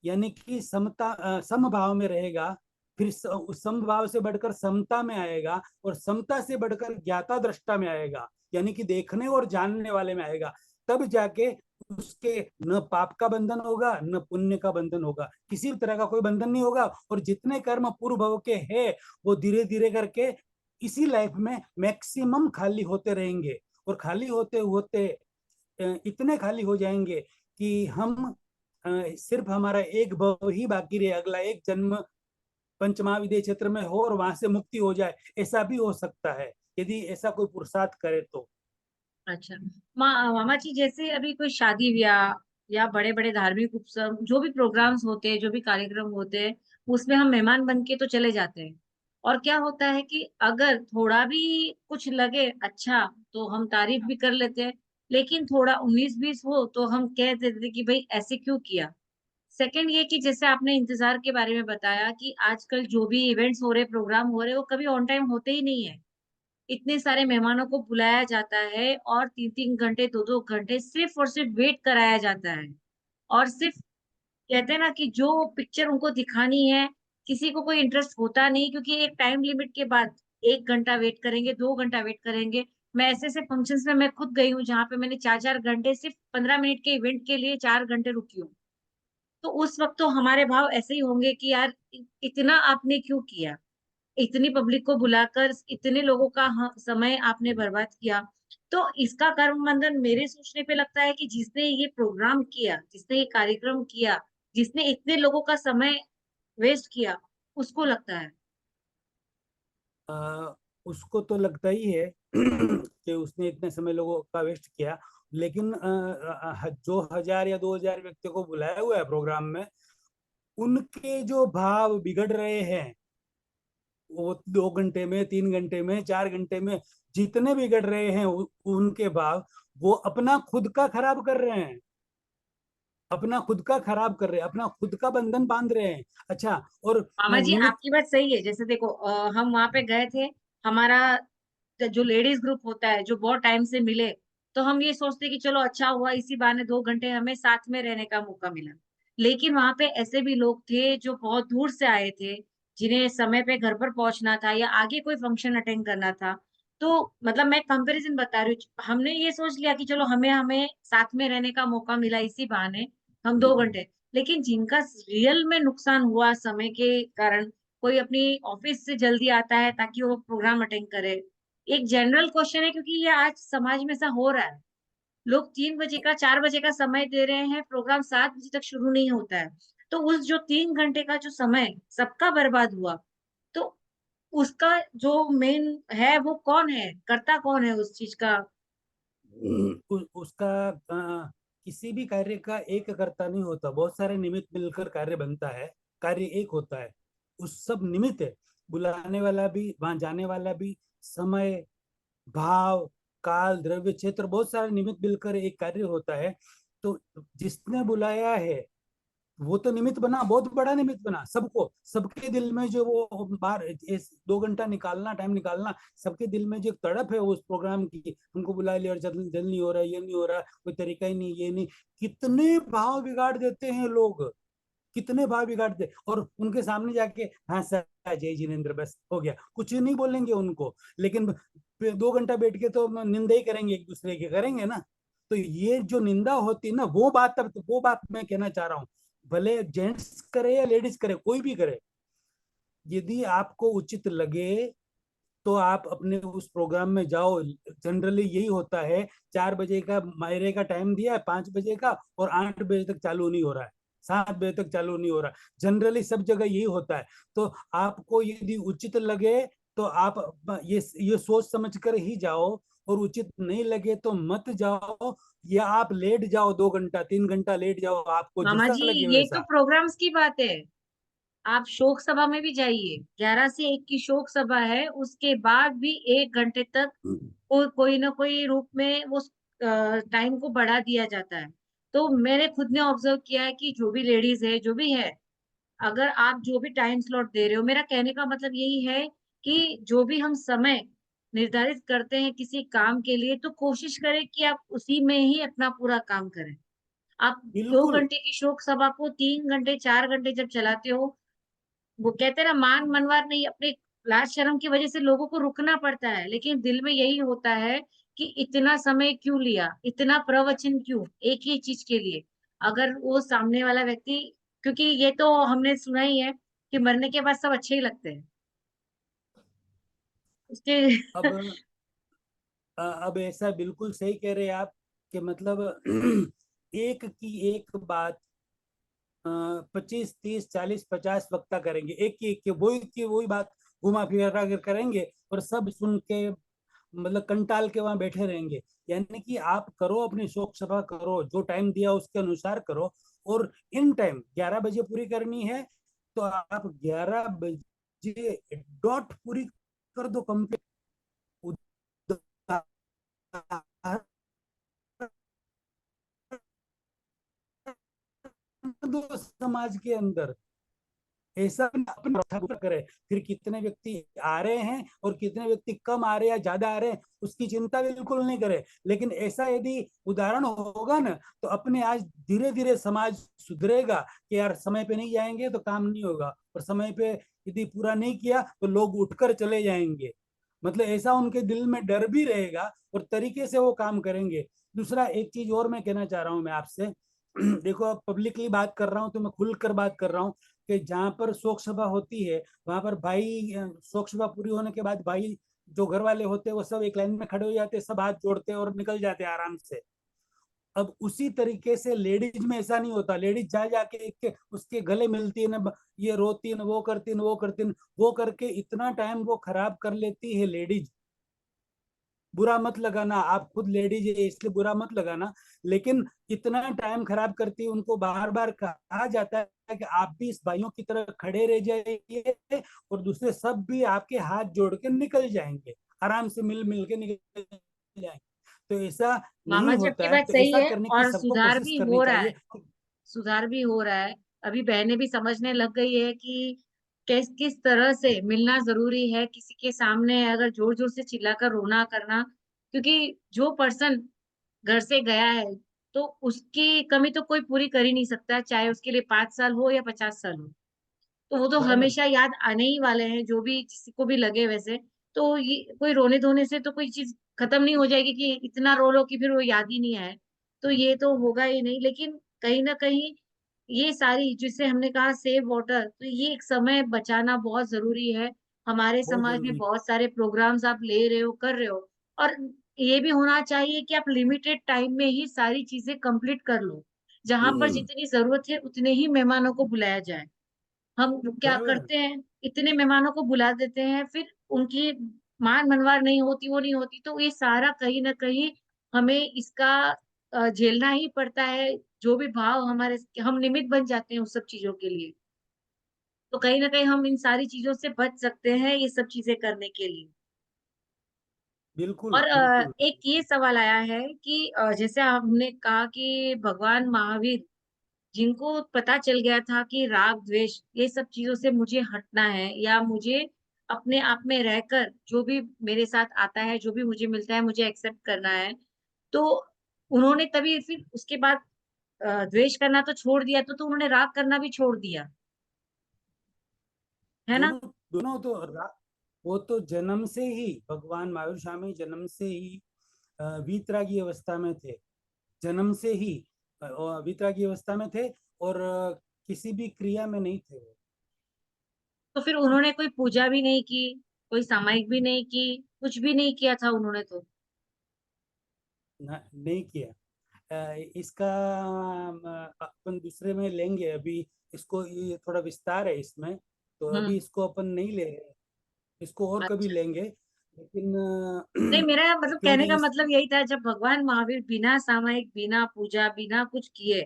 यानी कि समभाव में रहेगा। फिर समभाव से बढ़कर समता में आएगा, और समता से बढ़कर ज्ञाता दृष्टा में आएगा, यानी कि देखने और जानने वाले में आएगा। तब जाके उसके न पाप का बंधन होगा न पुण्य का बंधन होगा, किसी भी तरह का कोई बंधन नहीं होगा। और जितने कर्म पूर्व भव के हैं वो धीरे धीरे करके इसी लाइफ में मैक्सिमम खाली होते रहेंगे। और खाली होते होते इतने खाली हो जाएंगे कि हम सिर्फ हमारा एक भव ही बाकी रहे, अगला एक जन्म पंचमहाविद्य क्षेत्र में हो और वहां से मुक्ति हो जाए, ऐसा भी हो सकता है यदि ऐसा कोई पुरुषार्थ करे तो। अच्छा, मामा जी, जैसे अभी कोई शादी ब्याह या बड़े बड़े धार्मिक उत्सव, जो भी प्रोग्राम्स होते हैं, जो भी कार्यक्रम होते हैं, उसमें हम मेहमान बन के तो चले जाते हैं। और क्या होता है कि अगर थोड़ा भी कुछ लगे अच्छा, तो हम तारीफ भी कर लेते हैं। लेकिन थोड़ा 19-20 हो तो हम कह देते हैं कि भाई ऐसे क्यों किया। सेकंड ये कि जैसे आपने इंतजार के बारे में बताया कि आजकल जो भी इवेंट्स हो रहे, प्रोग्राम हो रहे, वो कभी ऑन टाइम होते ही नहीं है। इतने सारे मेहमानों को बुलाया जाता है और 3-3 घंटे, 2-2 घंटे सिर्फ और सिर्फ वेट कराया जाता है। और सिर्फ कहते हैं ना कि जो पिक्चर उनको दिखानी है, किसी को कोई इंटरेस्ट होता नहीं, क्योंकि एक टाइम लिमिट के बाद 1 घंटा वेट करेंगे, 2 घंटा वेट करेंगे। मैं ऐसे ऐसे फंक्शंस में मैं खुद गई हूँ जहाँ पे मैंने 4-4 घंटे सिर्फ 15 मिनट के इवेंट के लिए 4 घंटे रुकी हूँ। तो उस वक्त तो हमारे भाव ऐसे ही होंगे कि यार इतना आपने क्यों किया, इतनी पब्लिक को बुलाकर इतने लोगों का समय आपने बर्बाद किया। तो इसका कर्म बंधन मेरे सोचने पे लगता है कि जिसने ये प्रोग्राम किया, जिसने ये कार्यक्रम किया, जिसने इतने लोगों का समय वेस्ट किया, उसको लगता है। आ, उसको तो लगता ही है कि उसने इतने समय लोगों का वेस्ट किया। लेकिन जो 1000 या 2000 व्यक्तियों को बुलाया हुआ है प्रोग्राम में, उनके जो भाव बिगड़ रहे हैं, वो 2 घंटे में, 3 घंटे में, 4 घंटे में जितने बिगड़ रहे हैं उनके भाव, वो अपना खुद का खराब कर रहे हैं, अपना खुद का खराब कर रहे हैं, अपना खुद का बंधन बांध रहे हैं। अच्छा, और मामा जी, निमित्त। आपकी बात सही है। जैसे देखो, हम वहां पे गए थे, हमारा जो लेडीज ग्रुप होता है, जो बहुत टाइम से मिले, तो हम ये सोचते कि चलो अच्छा हुआ, इसी बहाने 2 घंटे हमें साथ में रहने का मौका मिला। लेकिन वहां पे ऐसे भी लोग थे जो बहुत दूर से आए थे, जिन्हें समय पे घर पर पहुंचना था या आगे कोई फंक्शन अटेंड करना था। तो मतलब मैं कंपैरिजन बता रही हूँ, हमने ये सोच लिया कि चलो हमें हमें साथ में रहने का मौका मिला, इसी बहाने हम 2 घंटे। लेकिन जिनका रियल में नुकसान हुआ समय के कारण, कोई अपनी ऑफिस से जल्दी आता है ताकि वो प्रोग्राम अटेंड करे। एक जनरल क्वेश्चन है, क्योंकि ये आज समाज में ऐसा हो रहा है। लोग 3 बजे का, 4 बजे का समय दे रहे हैं, प्रोग्राम 7 बजे तक शुरू नहीं होता है। तो उस जो 3 घंटे का जो समय सबका बर्बाद हुआ, तो उसका जो मेन है वो कौन है, करता कौन है उस चीज का। उसका किसी भी कार्य का एक कर्ता नहीं होता, बहुत सारे निमित्त मिलकर कार्य बनता है, कार्य एक होता है। उस सब निमित्त है, बुलाने वाला भी, वहां जाने वाला भी, समय, भाव, काल, द्रव्य, क्षेत्र, बहुत सारे निमित्त मिलकर एक कार्य होता है। तो जिसने बुलाया है वो तो निमित्त बना, बहुत बड़ा निमित्त बना, सबको, सबके दिल में जो वो बार 2 घंटा निकालना, टाइम निकालना, सबके दिल में जो तड़प है उस प्रोग्राम की, उनको बुला लिया और जल जल नहीं हो रहा, ये नहीं हो रहा, कोई तरीका ही नहीं, ये नहीं, कितने भाव बिगाड़ देते हैं लोग, कितने भाव बिगाड़ते। और उनके सामने जाके हाँ सर, जय जिनेन्द्र, बस हो गया, कुछ नहीं बोलेंगे उनको। लेकिन 2 घंटा बैठ के तो निंदा ही करेंगे, एक दूसरे की करेंगे ना। तो ये जो निंदा होती है ना, वो बात, अब वो बात मैं कहना चाह रहा हूँ, भले जेंट्स करे या लेडीज करे, कोई भी करे, यदि आपको उचित लगे तो आप अपने उस प्रोग्राम में जाओ। जनरली यही होता है, 4 बजे का मायरे का टाइम दिया है, 5 बजे का, और 8 बजे तक चालू नहीं हो रहा है, 7 बजे तक चालू नहीं हो रहा है, जनरली सब जगह यही होता है। तो आपको यदि उचित लगे तो आप ये सोच समझ कर ही जाओ, और उचित नहीं लगे तो मत जाओ, या आप लेट जाओ, 2 घंटा 3 घंटा लेट जाओ, आपको मामा जैसा जी, लगे ये तो वैसा। प्रोग्राम्स की बात है। आप शोक सभा में भी जाइए, 11 से 1 की शोक सभा है, उसके बाद भी 1 घंटे तक कोई कोई ना कोई रूप में वो टाइम को बढ़ा दिया जाता है। तो मैंने खुद ने ऑब्जर्व किया है कि जो भी लेडीज है, जो भी है, अगर आप जो भी टाइम स्लॉट दे रहे हो, मेरा कहने का मतलब यही है कि जो भी हम समय निर्धारित करते हैं किसी काम के लिए, तो कोशिश करें कि आप उसी में ही अपना पूरा काम करें। आप दो बिल्कुल। घंटे की शोक सभा को 3 घंटे 4 घंटे जब चलाते हो, वो कहते हैं ना, मान मनवार नहीं, अपने लाज शर्म की वजह से लोगों को रुकना पड़ता है, लेकिन दिल में यही होता है कि इतना समय क्यों लिया, इतना प्रवचन क्यों, एक ही चीज के लिए। अगर वो सामने वाला व्यक्ति, क्योंकि ये तो हमने सुना ही है कि मरने के बाद सब अच्छे ही लगते हैं उसके अब अब ऐसा बिल्कुल सही कह रहे हैं आप कि मतलब एक की एक बात 25 30 40 50 वक्ता करेंगे, एक की वही बात घुमा फिरा कर करेंगे, और सब सुन के मतलब कंटाल के वहां बैठे रहेंगे। यानी कि आप करो, अपनी शोक सभा करो, जो टाइम दिया उसके अनुसार करो, और इन टाइम 11 बजे पूरी करनी है तो आप 11 बजे डॉट पूरी कर दो, कंप्लीट। दो समाज के अंदर ऐसा अपना करे, फिर कितने व्यक्ति आ रहे हैं और कितने व्यक्ति कम आ रहे हैं या ज्यादा आ रहे हैं उसकी चिंता बिल्कुल नहीं करे। लेकिन ऐसा यदि उदाहरण होगा ना, तो अपने आज धीरे धीरे समाज सुधरेगा कि यार समय पे नहीं जाएंगे तो काम नहीं होगा, और समय पे यदि पूरा नहीं किया तो लोग उठकर चले जाएंगे। मतलब ऐसा उनके दिल में डर भी रहेगा और तरीके से वो काम करेंगे। दूसरा एक चीज और मैं कहना चाह रहा हूँ मैं आपसे। देखो, अब पब्लिकली बात कर रहा हूँ तो मैं खुलकर बात कर रहा हूँ कि जहाँ पर शोक सभा होती है वहां पर भाई, शोक सभा पूरी होने के बाद भाई जो घर वाले होते हैं वो सब एक लाइन में खड़े हो जाते हैं, सब हाथ जोड़ते हैं और निकल जाते हैं आराम से। अब उसी तरीके से लेडीज में ऐसा नहीं होता। लेडीज जा जाके एक के उसके गले मिलती है ना, ये रोती है ना, वो करती है ना, वो करती है ना, वो करके इतना टाइम वो खराब कर लेती है लेडीज। बुरा मत लगाना, आप खुद लेडीज है इसलिए बुरा मत लगाना, लेकिन इतना टाइम खराब करती है। उनको बार बार कहा जाता है कि आप भी इस भाइयों की तरह खड़े रह जाइए, और दूसरे सब भी आपके हाथ जोड़ के निकल जाएंगे, आराम से मिल मिल के निकल जाएंगे। तो ऐसा नहीं मामा जी आपकी होता है, बात तो सही ऐसा है, करने की और सबको सुधार कोशिश भी करनी हो रहा है। चाहिए। सुधार भी हो रहा है। अभी बहनें भी समझने लग गई है कि किस किस तरह से मिलना जरूरी है, किसी के सामने अगर जोर जोर से चिल्लाकर रोना करना, क्योंकि जो पर्सन घर से गया है, तो उसकी कमी तो कोई पूरी कर ही नहीं सकता, चाहे उसके लिए 5 साल हो या 50 साल हो। तो वो तो बराबर। हमेशा याद आने ही वाले हैं, जो भी किसी को भी लगे वैसे। तो ये कोई रोने धोने से तो कोई चीज खत्म नहीं हो जाएगी कि इतना रो लो कि फिर वो याद ही नहीं आए। तो ये तो होगा ही नहीं, लेकिन कहीं ना कहीं ये सारी, जिसे हमने कहा सेव वाटर, तो ये एक समय बचाना बहुत जरूरी है। हमारे बहुत समाज में जरूरी। बहुत सारे प्रोग्राम्स आप ले रहे हो, कर रहे हो, और ये भी होना चाहिए कि आप लिमिटेड टाइम में ही सारी चीजें कंप्लीट कर लो। जहां पर जितनी जरूरत है उतने ही मेहमानों को बुलाया जाए। हम क्या बराबर। करते हैं, इतने मेहमानों को बुला देते हैं, फिर उनकी मान मनवार नहीं होती, वो नहीं होती, तो ये सारा कहीं ना कहीं हमें इसका झेलना ही पड़ता है। जो भी भाव हमारे, हम निमित्त बन जाते हैं उस सब चीजों के लिए। तो कहीं ना कहीं हम इन सारी चीजों से बच सकते हैं ये सब चीजें करने के लिए। बिल्कुल और बिल्कुल। एक ये सवाल आया है कि जैसे हमने कहा कि भगवान महावीर, जिनको पता चल गया था कि राग द्वेष ये सब चीजों से मुझे हटना है, या मुझे अपने आप में रहकर जो भी मेरे साथ आता है, जो भी मुझे मिलता है, मुझे एक्सेप्ट करना है, तो उन्होंने तभी फिर उसके बाद द्वेष करना तो छोड़ दिया, तो उन्होंने राग करना भी छोड़ दिया, है ना? दोनों दोनों तो वो तो जन्म से ही भगवान महावीर स्वामी जन्म से ही वीतरागी अवस्था में थे। जन्म से ही वीतरागी अवस्था में थे, और किसी भी क्रिया में नहीं थे वो। तो फिर उन्होंने कोई पूजा भी नहीं की, कोई सामायिक भी नहीं की, कुछ भी नहीं किया था उन्होंने तो। नहीं किया। इसका अपन दूसरे में लेंगे अभी। इसको ये थोड़ा विस्तार है इसमें, तो हम्म। अभी इसको अपन नहीं ले रहे, इसको और कभी अच्छा। लेंगे। लेकिन नहीं, मेरा मतलब कहने क्योंकि का इस मतलब यही था, जब भगवान महावीर बिना सामायिक, बिना पूजा, बिना कुछ किए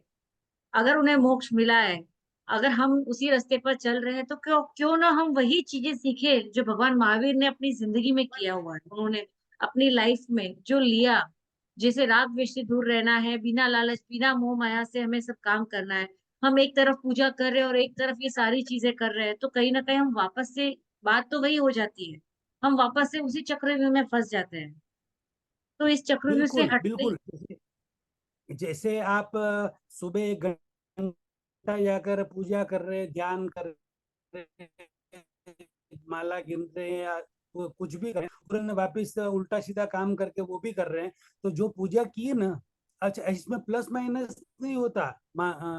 अगर उन्हें मोक्ष मिला है, अगर हम उसी रास्ते पर चल रहे हैं, तो क्यों क्यों ना हम वही चीजें सीखे जो भगवान महावीर ने अपनी जिंदगी में किया हुआ है, उन्होंने अपनी लाइफ में जो लिया, जैसे राग द्वेष से दूर रहना है, बिना लालच बिना मोह माया से हमें सब काम करना है। हम एक तरफ पूजा कर रहे हैं और एक तरफ ये सारी चीजें कर रहे हैं, तो कहीं ना कहीं हम वापस से, बात तो वही हो जाती है, हम वापस से उसी चक्रव्यूह में फंस जाते हैं। तो इस चक्रव्यूह से बिल्कुल हटने। बिल्कुल। जैसे आप सुबह 1 घंटा जाकर पूजा कर रहे, ध्यान कर रहे, माला गिन रहे हैं या वो कुछ भी कर रहे हैं, तुरंत वापिस उल्टा सीधा काम करके वो भी कर रहे हैं, तो जो पूजा की है ना, अच्छा इसमें प्लस माइनस नहीं होता।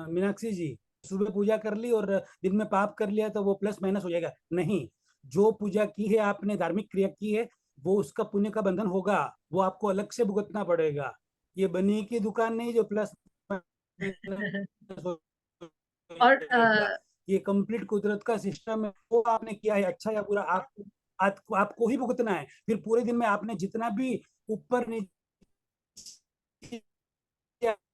मीनाक्षी जी, सुबह पूजा कर ली और दिन में पाप कर लिया तो वो प्लस माइनस हो जाएगा? नहीं। जो पूजा की है आपने, धार्मिक क्रिया की है, वो उसका पुण्य का बंधन होगा, वो आपको अलग से भुगतना पड़ेगा। ये बनी की दुकान नहीं जो प्लस माइनस हो और जाएगा। ये कंप्लीट कुदरत का सिस्टम है, वो आपने किया है अच्छा या बुरा, आपको ही भुगतना है। फिर पूरे दिन में आपने जितना भी ऊपर नीचे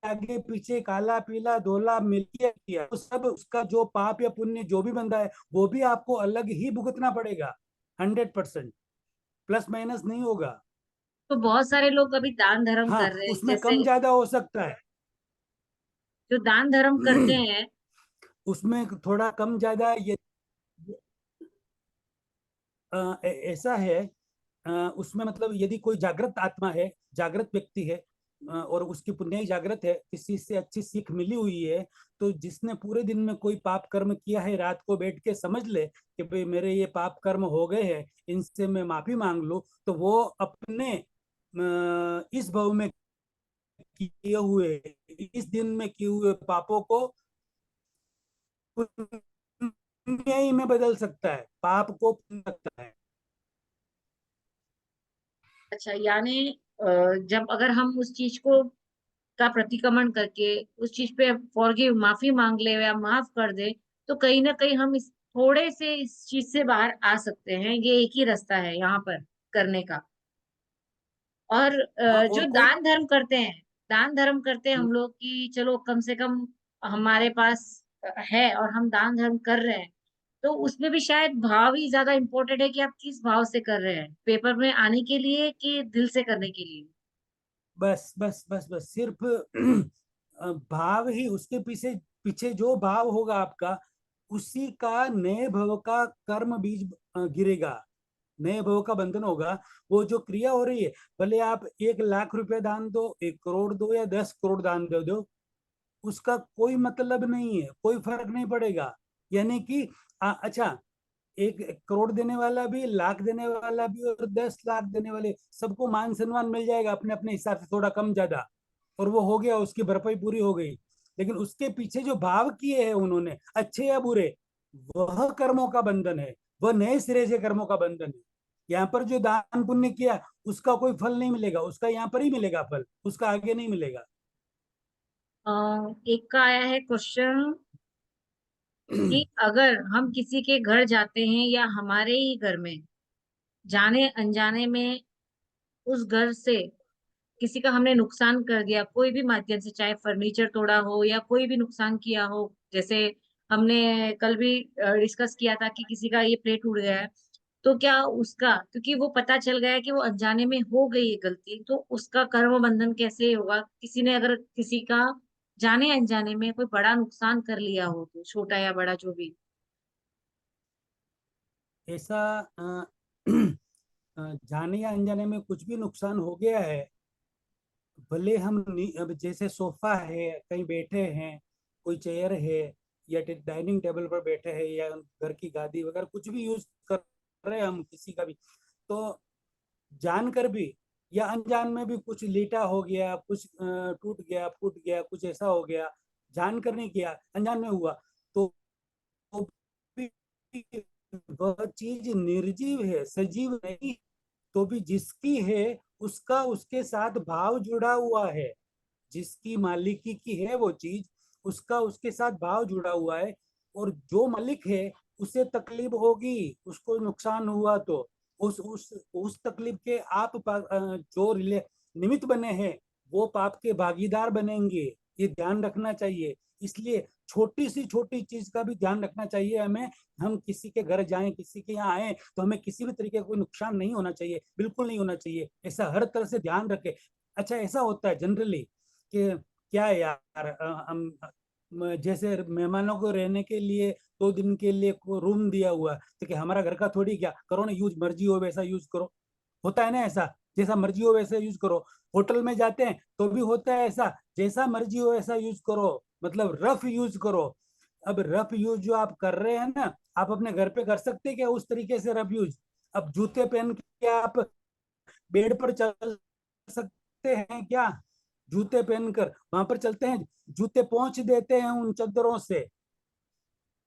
आगे पीछे काला पीला धोला मिलिए किया, तो सब उसका जो पाप या पुण्य जो भी बंदा है वो भी आपको अलग ही भुगतना पड़ेगा। 100%। प्लस माइनस नहीं होगा। तो बहुत सारे लोग अभी दान धर्म हाँ, कर रहे हैं, उसमें जैसे कम ज्यादा हो सकता है। जो दान धर्म करते हैं। उसमें थोड़ा कम ज्यादा ये ऐसा है। उसमें मतलब यदि कोई जागृत आत्मा है, जागृत व्यक्ति है, और उसकी पुण्याई जागृत है, किसी से अच्छी सीख मिली हुई है, तो जिसने पूरे दिन में कोई पाप कर्म किया है, रात को बैठ के समझ ले कि भाई मेरे ये पाप कर्म हो गए हैं, इनसे मैं माफी मांग लूं, तो वो अपने इस भव में किए हुए, इस दिन में किए हुए पापों को पुण्याई में बदल सकता है, पाप को पुण्य सकता है। अच्छा, यानी जब अगर हम उस चीज को का प्रतिक्रमण करके उस चीज पे फॉरगिव, माफी मांग ले या माफ कर दे, तो कहीं ना कहीं हम इस थोड़े से इस चीज से बाहर आ सकते हैं। ये एक ही रास्ता है यहाँ पर करने का। और हाँ, जो और कोई दान धर्म करते हैं, दान धर्म करते हैं हम लोग कि चलो कम से कम हमारे पास है और हम दान धर्म कर रहे हैं, तो उसमें भी शायद भाव ही ज्यादा इम्पोर्टेंट है कि आप किस भाव से कर रहे हैं, पेपर में आने के लिए कि दिल से करने के लिए। बस बस बस बस सिर्फ भाव ही उसके पीछे, पीछे जो भाव होगा आपका, उसी का नए भव का कर्म बीज गिरेगा, नए भव का बंधन होगा। वो जो क्रिया हो रही है, भले आप 1 लाख रुपए दान दो, 1 करोड़ दो या 10 करोड़ दान दे दो, उसका कोई मतलब नहीं है, कोई फर्क नहीं पड़ेगा। यानी कि अच्छा, 1 करोड़ देने वाला भी, लाख देने वाला भी और 10 लाख देने वाले, सबको मान सम्मान मिल जाएगा अपने अपने हिसाब से, थोड़ा कम ज्यादा, और वो हो गया, उसकी भरपाई पूरी हो गई। लेकिन उसके पीछे जो भाव किए हैं उन्होंने, अच्छे या बुरे, वह कर्मों का बंधन है, वह नए सिरे से कर्मों का बंधन है। यहाँ पर जो दान पुण्य किया, उसका कोई फल नहीं मिलेगा, उसका यहाँ पर ही मिलेगा फल, उसका आगे नहीं मिलेगा। अ, एक का आया है क्वेश्चन कि अगर हम किसी के घर जाते हैं या हमारे ही घर में जाने अनजाने में उस घर से किसी का हमने नुकसान कर दिया कोई भी माध्यम से, चाहे फर्नीचर तोड़ा हो या कोई भी नुकसान किया हो, जैसे हमने कल भी डिस्कस किया था कि किसी का ये प्लेट टूट गया है, तो क्या उसका, क्योंकि वो पता चल गया है कि वो अनजाने में हो गई है गलती, तो उसका कर्म बंधन कैसे होगा? किसी ने अगर किसी का जाने अनजाने में कोई बड़ा नुकसान कर लिया हो, तो छोटा या बड़ा जो भी। ऐसा जाने या अनजाने में कुछ भी नुकसान हो गया है, भले हम अब जैसे सोफा है, कहीं बैठे हैं, कोई चेयर है, या डाइनिंग टेबल पर बैठे हैं, या घर की गादी वगैरह कुछ भी यूज कर रहे हैं हम किसी का भी, तो जानकर भी या अनजान में भी कुछ लीटा हो गया, कुछ टूट गया, फूट गया, कुछ ऐसा हो गया, जानकर नहीं किया, अनजान में हुआ, तो वो भी, वह चीज निर्जीव है, सजीव नहीं, तो भी जिसकी है उसका उसके साथ भाव जुड़ा हुआ है, जिसकी मालिकी की है वो चीज, उसका उसके साथ भाव जुड़ा हुआ है। और जो मालिक है उसे तकलीफ होगी, उसको नुकसान हुआ तो उस तकलीफ के आप जो निमित्त बने हैं, वो पाप के भागीदार बनेंगे। ये ध्यान रखना चाहिए। इसलिए छोटी सी छोटी चीज का भी ध्यान रखना चाहिए हमें। हम किसी के घर जाएं, किसी के यहाँ आए, तो हमें किसी भी तरीके का कोई नुकसान नहीं होना चाहिए, बिल्कुल नहीं होना चाहिए, ऐसा हर तरह से ध्यान रखें। अच्छा ऐसा होता है जनरली कि क्या है यार, हम जैसे मेहमानों को रहने के लिए 2 दिन के लिए रूम दिया हुआ है, तो क्या हमारा घर का थोड़ी, क्या करो ना यूज, मर्जी हो वैसा यूज करो। होता है ना ऐसा, जैसा मर्जी हो वैसा यूज करो। होटल में जाते हैं तो भी होता है ऐसा, जैसा मर्जी हो वैसा यूज करो, मतलब रफ यूज करो। अब रफ यूज जो आप कर रहे हैं ना, आप अपने घर पे कर सकते हैं क्या उस तरीके से रफ यूज? अब जूते पहन के आप बेड पर चल सकते हैं क्या? जूते पहनकर वहां पर चलते हैं, जूते पहुंच देते हैं उन चादरों से,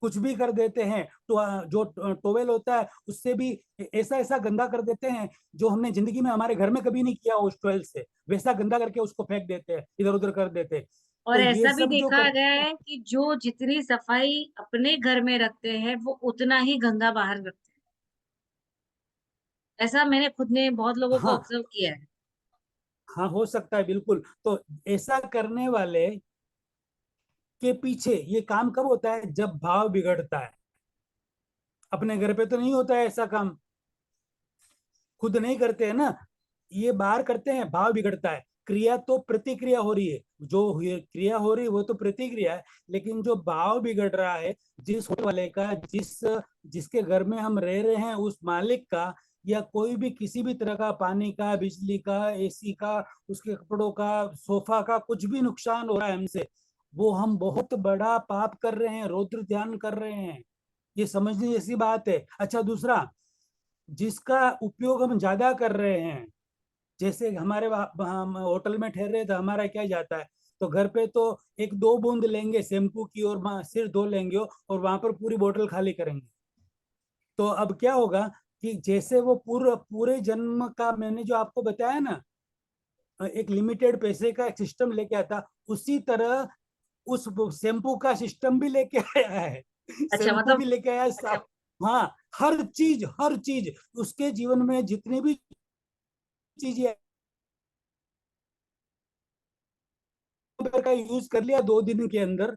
कुछ भी कर देते हैं। तो जो टोवेल होता है उससे भी ऐसा ऐसा गंदा कर देते हैं, जो हमने जिंदगी में हमारे घर में कभी नहीं किया उस टोवेल से, वैसा गंदा करके उसको फेंक देते हैं, इधर उधर कर देते हैं। और तो ये ऐसा भी सब जो देखा गया करते हैं, है कि जो जितनी सफाई अपने घर में रखते हैं वो उतना ही गंदा बाहर रखते हैं। ऐसा मैंने खुद ने बहुत लोगों को हाँ ऑब्जर्व किया है। हाँ हो सकता है बिल्कुल। तो ऐसा करने वाले के पीछे ये काम कब होता है? जब भाव बिगड़ता है। अपने घर पे तो नहीं होता है ऐसा काम, खुद नहीं करते हैं ना, ये बाहर करते हैं, भाव बिगड़ता है। क्रिया तो प्रतिक्रिया हो रही है, जो क्रिया हो रही है वो तो प्रतिक्रिया है, लेकिन जो भाव बिगड़ रहा है, जिस होटल वाले का, जिसके घर में हम रह रहे हैं उस मालिक का, या कोई भी किसी भी तरह का, पानी का, बिजली का, एसी का, उसके कपड़ों का, सोफा का, कुछ भी नुकसान हो रहा है हमसे, वो हम बहुत बड़ा पाप कर रहे हैं, रौद्र ध्यान कर रहे हैं। ये समझने जैसी बात है। अच्छा दूसरा, जिसका उपयोग हम ज्यादा कर रहे हैं, जैसे हमारे हम होटल में ठहरे तो हमारा क्या जाता है, तो घर पे तो 1-2 बूंद लेंगे शैम्पू की और सिर धो लेंगे और वहां पर पूरी बोतल खाली करेंगे। तो अब क्या होगा कि जैसे वो पूरे पूरे जन्म का मैंने जो आपको बताया ना, एक लिमिटेड पैसे का एक सिस्टम लेके आता, उसी तरह उस शैम्पू का सिस्टम भी लेके आया है। अच्छा शैम्पू भी मतलब लेके आया है, हाँ, हर चीज उसके जीवन में जितनी भी चीजें का यूज कर लिया 2 दिन के अंदर,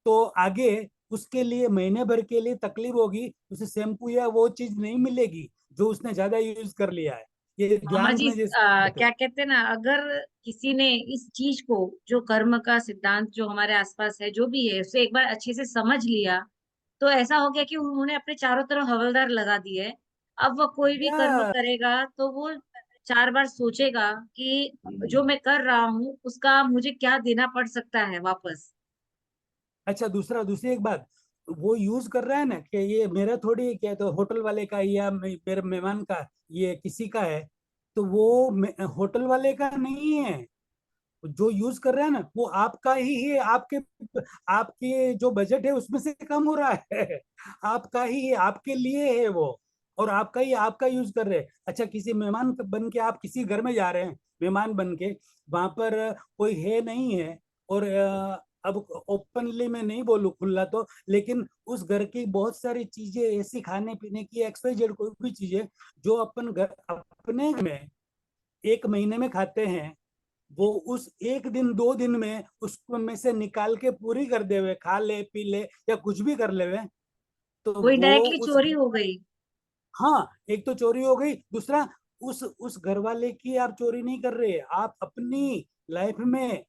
तो आगे उसके लिए महीने भर के लिए तकलीफ होगी, उसे शैम्पू या वो चीज नहीं मिलेगी जो उसने ज्यादा यूज कर लिया है। ये मामा ध्यान जी, रखने जैसी बात है। क्या कहते हैं ना, अगर किसी ने इस चीज को, जो कर्म का सिद्धांत जो हमारे आसपास है जो भी है, उसे एक बार अच्छे से समझ लिया, तो ऐसा हो गया कि उन्होंने अपने चारों तरफ हवलदार लगा दिए है। अब वो कोई भी कर्म या करेगा तो वो 4 बार सोचेगा कि जो मैं कर रहा हूँ उसका मुझे क्या देना पड़ सकता है वापस। अच्छा दूसरी एक बात, वो यूज कर रहा है ना कि ये मेरा थोड़ी है, क्या तो होटल वाले का या मेरे मेहमान का, ये किसी का है, तो वो होटल वाले का नहीं है। जो यूज कर रहा है ना वो आपका ही है, आपके आपके जो बजट है उसमें से कम हो रहा है। आपका ही है, आपके लिए है वो, और आपका ही आपका यूज कर रहे हैं। अच्छा किसी मेहमान बन के आप किसी घर में जा रहे हैं, मेहमान बन के, वहां पर कोई है नहीं है, और अब ओपनली मैं नहीं बोलूँ खुला तो, लेकिन उस घर की बहुत सारी चीजें ऐसी, खाने पीने की XYZ कोई भी चीजें जो अपन घर अपने में 1 महीने में खाते हैं, वो उस 1 दिन 2 दिन में उसको में से निकाल के पूरी कर दे हुए, खा ले पी ले या कुछ भी कर ले हुए, तो वो वो इनडायरेक्टली उस, चोरी हो गई। हाँ, एक तो चोरी हो गई, दूसरा उस घर वाले की आप चोरी नहीं कर रहे, आप अपनी लाइफ में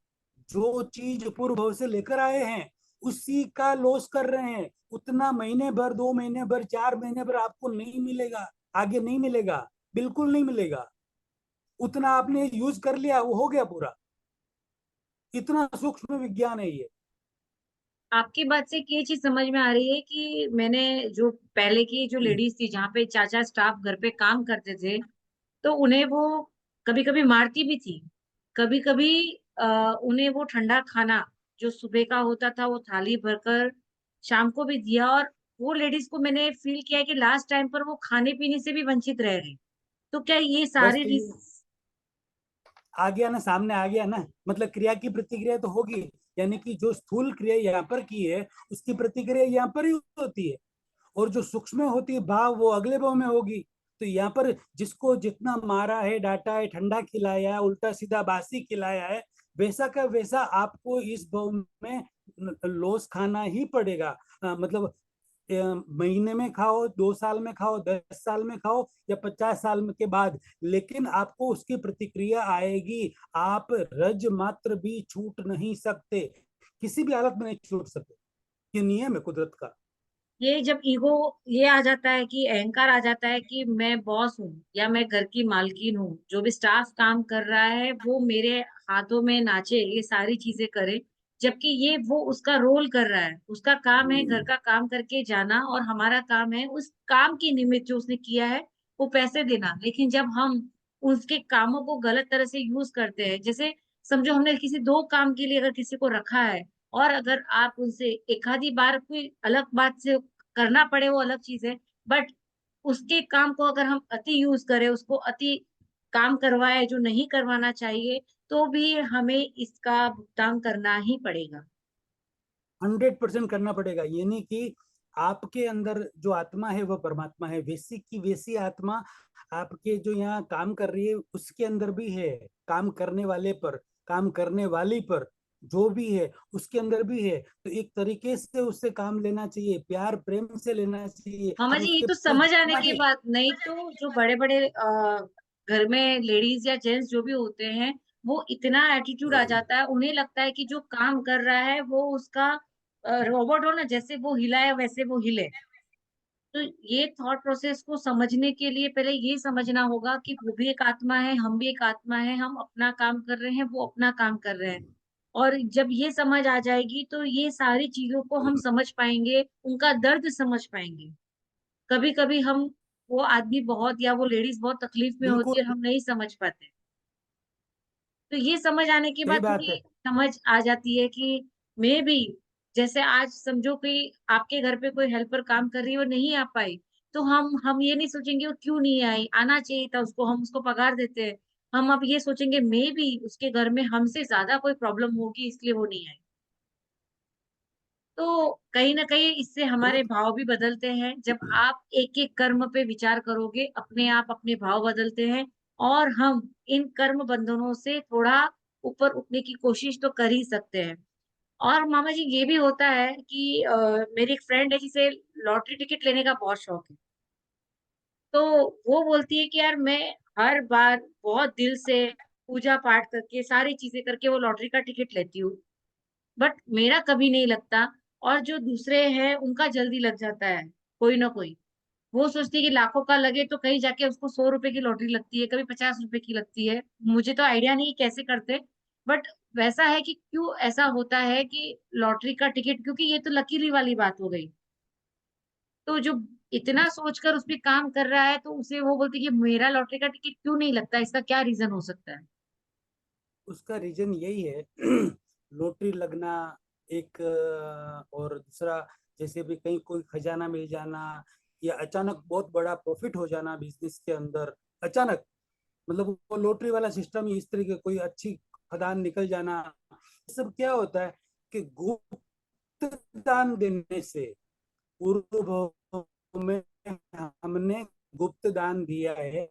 जो चीज पूर्व भव से लेकर आए हैं उसी का लॉस कर रहे हैं। उतना महीने भर, 2 महीने भर, 4 महीने भर आपको नहीं मिलेगा, आगे नहीं मिलेगा, बिल्कुल नहीं मिलेगा। उतना आपने यूज कर लिया, वो हो गया पूरा। इतना सूक्ष्म विज्ञान है ये। आपकी बात से एक ये चीज समझ में आ रही है कि मैंने जो पहले की जो लेडीज थी, जहाँ पे चाचा स्टाफ घर पे काम करते थे, तो उन्हें वो कभी कभी मारती भी थी। कभी कभी उन्हें वो ठंडा खाना जो सुबह का होता था वो थाली भरकर शाम को भी दिया, और वो लेडीज को मैंने फील किया कि लास्ट टाइम पर वो खाने पीने से भी वंचित रह गई। तो क्या ये बस सारे तो ये आ गया ना, सामने आ गया ना, मतलब क्रिया की प्रतिक्रिया तो होगी। यानी कि जो स्थूल क्रिया यहाँ पर की है उसकी प्रतिक्रिया यहाँ पर ही होती है, और जो सूक्ष्म होती है भाव, वो अगले भाव में होगी। तो यहाँ पर जिसको जितना मारा है, डांटा है, ठंडा खिलाया है, उल्टा सीधा बासी खिलाया है, वैसा का वैसा आपको इस भाव में लॉस खाना ही पड़ेगा। मतलब महीने में खाओ, 2 साल में खाओ, 10 साल में खाओ, या 50 साल के बाद, लेकिन आपको उसकी प्रतिक्रिया आएगी। आप रज मात्र भी छूट नहीं सकते, किसी भी हालत में नहीं छूट सकते। ये नियम है कुदरत का। ये जब ईगो ये आ जाता है कि अहंकार आ जाता है कि मैं बॉस हूँ या मैं घर की मालकिन हूँ, जो भी स्टाफ काम कर रहा है वो मेरे हाथों में नाचे, ये सारी चीजें करे, जबकि ये वो उसका रोल कर रहा है, उसका काम है घर का काम करके जाना, और हमारा काम है उस काम की निमित्त जो उसने किया है वो पैसे देना। लेकिन जब हम उसके कामों को गलत तरह से यूज करते हैं, जैसे समझो हमने किसी दो काम के लिए अगर किसी को रखा है, और अगर आप उनसे एक आधी बार कोई अलग बात से करना पड़े वो अलग चीज है, बट उसके काम को अगर हम अति यूज करें, उसको अति काम करवाए जो नहीं करवाना चाहिए, तो भी हमें इसका भुगतान करना ही पड़ेगा। 100% करना पड़ेगा। ये नहीं कि आपके अंदर जो आत्मा है वो परमात्मा है, वैसी की वैसी आत्मा आपके जो यहाँ काम कर रही है उसके अंदर भी है। काम करने वाले पर, काम करने वाली पर, जो भी है उसके अंदर भी है। तो एक तरीके से उससे काम लेना चाहिए, प्यार प्रेम से लेना चाहिए। मामा आप जी, ये उसके तो पास समझ आने की जाके बात नहीं, तो जो बड़े बड़े घर में लेडीज या जेंट्स जो भी होते हैं, वो इतना एटीट्यूड आ जाता है, उन्हें लगता है कि जो काम कर रहा है वो उसका रोबोट हो ना, जैसे वो हिला है वैसे वो हिले। तो ये थॉट प्रोसेस को समझने के लिए पहले ये समझना होगा कि वो भी एक आत्मा है, हम भी एक आत्मा है, हम अपना काम कर रहे हैं, वो अपना काम कर रहे हैं। और जब ये समझ आ जाएगी तो ये सारी चीजों को हम समझ पाएंगे, उनका दर्द समझ पाएंगे। कभी कभी हम, वो आदमी बहुत या वो लेडीज बहुत तकलीफ में होती है, बिल्कुल हम नहीं समझ पाते। तो ये समझ आने के सही बाद बात थोड़ी है। समझ आ जाती है कि मैं भी, जैसे आज समझो कि आपके घर पे कोई हेल्पर काम कर रही है और नहीं आ पाई, तो हम ये नहीं सोचेंगे वो क्यों नहीं आई, आना चाहिए था उसको, हम उसको पगार देते हैं। हम अब ये सोचेंगे मे भी उसके घर में हमसे ज्यादा कोई प्रॉब्लम होगी इसलिए वो नहीं आई। तो कहीं ना कहीं इससे हमारे बहुत भाव भी बदलते हैं। जब आप एक एक कर्म पे विचार करोगे, अपने आप अपने भाव बदलते हैं, और हम इन कर्म बंधनों से थोड़ा ऊपर उठने की कोशिश तो कर ही सकते हैं। और मामा जी, ये भी होता है कि मेरी एक फ्रेंड है जिसे लॉटरी टिकट लेने का बहुत शौक है। तो वो बोलती है कि यार मैं हर बार बहुत दिल से पूजा पाठ करके सारी चीजें करके वो लॉटरी का टिकट लेती हूँ, बट मेरा कभी नहीं लगता। और जो दूसरे हैं उनका जल्दी लग जाता है, कोई ना कोई। वो सोचती है कि लाखों का लगे तो कहीं जाके उसको 100 रुपए की लॉटरी लगती है, कभी 50 रुपए की लगती है। मुझे तो आइडिया नहीं कैसे करते, बट वैसा है कि क्यों ऐसा होता है कि लॉटरी का टिकट, क्योंकि ये तो लकीली वाली बात हो गई। तो जो इतना सोचकर उस पे काम कर रहा है, तो उसे वो बोलती है कि मेरा लॉटरी का टिकट क्यों नहीं लगता, इसका क्या रीजन हो सकता है। उसका रीजन यही है लॉटरी लगना एक, और दूसरा जैसे भी कहीं कोई खजाना मिल जाना, या अचानक बहुत बड़ा प्रॉफिट हो जाना बिजनेस के अंदर, अचानक, मतलब वो लॉटरी वाला सिस्टम ही इस तरीके, कोई अच्छी खदान निकल जाना। ये सब क्या होता है कि गुप्त दान देने से, पूर्व भव में हमने गुप्त दान दिया है।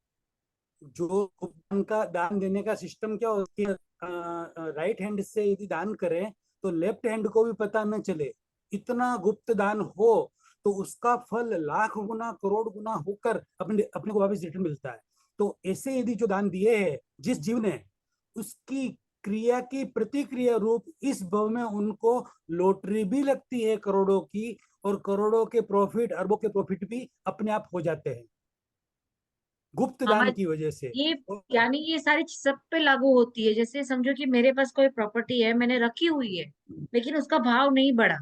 जो दान का, दान देने का सिस्टम क्या होती है, राइट हैंड से यदि दान करें तो लेफ्ट हैंड को भी पता न चले, इतना गुप्त दान हो, तो उसका फल लाख गुना करोड़ गुना होकर अपने अपने को वापस रिटर्न मिलता है। तो ऐसे यदि जो दान दिए हैं जिस जीव ने, उसकी क्रिया की प्रतिक्रिया रूप इस भव में उनको लॉटरी भी लगती है करोड़ों की, और करोड़ों के प्रॉफिट, अरबों के प्रॉफिट भी अपने आप हो जाते हैं गुप्त मामा, दान की वजह से। ये यानी ये सारी चीज सब पे लागू होती है। जैसे समझो कि मेरे पास कोई प्रॉपर्टी है, मैंने रखी हुई है, लेकिन उसका भाव नहीं बढ़ा।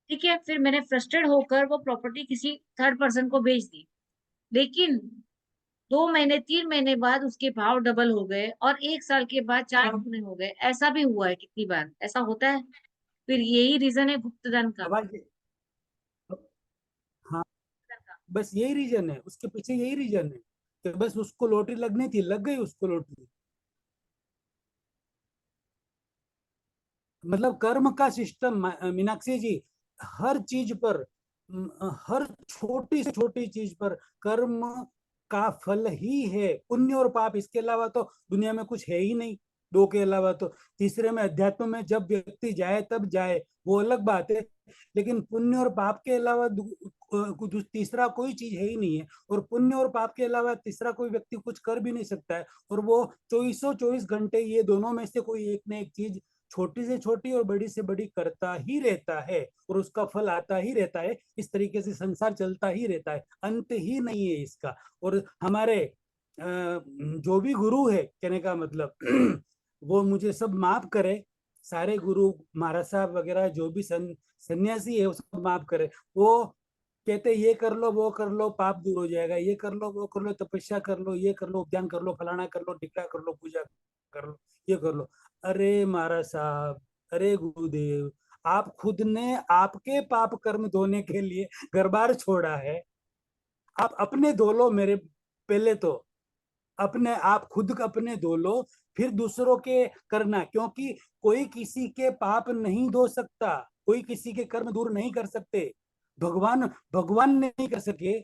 ठीक है, फिर मैंने फ्रस्ट्रेट होकर वो प्रॉपर्टी किसी थर्ड पर्सन को बेच दी, लेकिन 2 महीने 3 महीने बाद उसके भाव डबल हो गए, और 1 साल के बाद 4 गुने हो गए। ऐसा भी हुआ है, कितनी बार ऐसा होता है। फिर यही रीजन है गुप्तधन का। आवाज, हाँ, बस यही रीजन है, उसके पीछे यही रीजन है कि बस उसको लॉटरी लगनी थी, लग गई उसको लॉटरी। मतलब कर्म का सिस्टम, मीनाक्षी जी, हर चीज पर, हर छोटी से छोटी चीज पर कर्म का फल ही है, पुण्य और पाप, इसके अलावा तो दुनिया में कुछ है ही नहीं। दो के अलावा तो। तीसरे में अध्यात्म में जब व्यक्ति जाए तब जाए, वो अलग बात है, लेकिन पुण्य और पाप के अलावा तीसरा कोई चीज है ही नहीं है। और पुण्य और पाप के अलावा तीसरा कोई व्यक्ति कुछ कर भी नहीं सकता है। और वो 24/24 घंटे ये दोनों में से कोई एक न एक चीज, छोटी से छोटी और बड़ी से बड़ी, करता ही रहता है, और उसका फल आता ही रहता है। इस तरीके से संसार चलता ही रहता है, अंत ही नहीं है इसका। और हमारे जो भी गुरु है, कहने का मतलब वो मुझे सब माफ करे, सारे गुरु महाराज साहब वगैरह जो भी सन्यासी है वो सब माफ करे। वो कहते ये कर लो, वो कर लो, पाप दूर हो जाएगा, ये कर लो, वो कर लो, तपस्या कर लो, ये कर लो, ध्यान कर लो, फलाना कर लो, टिक्का कर लो, पूजा कर लो, ये कर लो। अरे महाराज साहब, अरे गुरुदेव, आप खुद ने आपके पाप कर्म धोने के लिए घर बार छोड़ा है। आप अपने धो लो, मेरे पहले तो अपने आप खुद अपने धो लो, फिर दूसरों के करना, क्योंकि कोई किसी के पाप नहीं धो सकता, कोई किसी के कर्म दूर नहीं कर सकते। भगवान भगवान नहीं कर सके,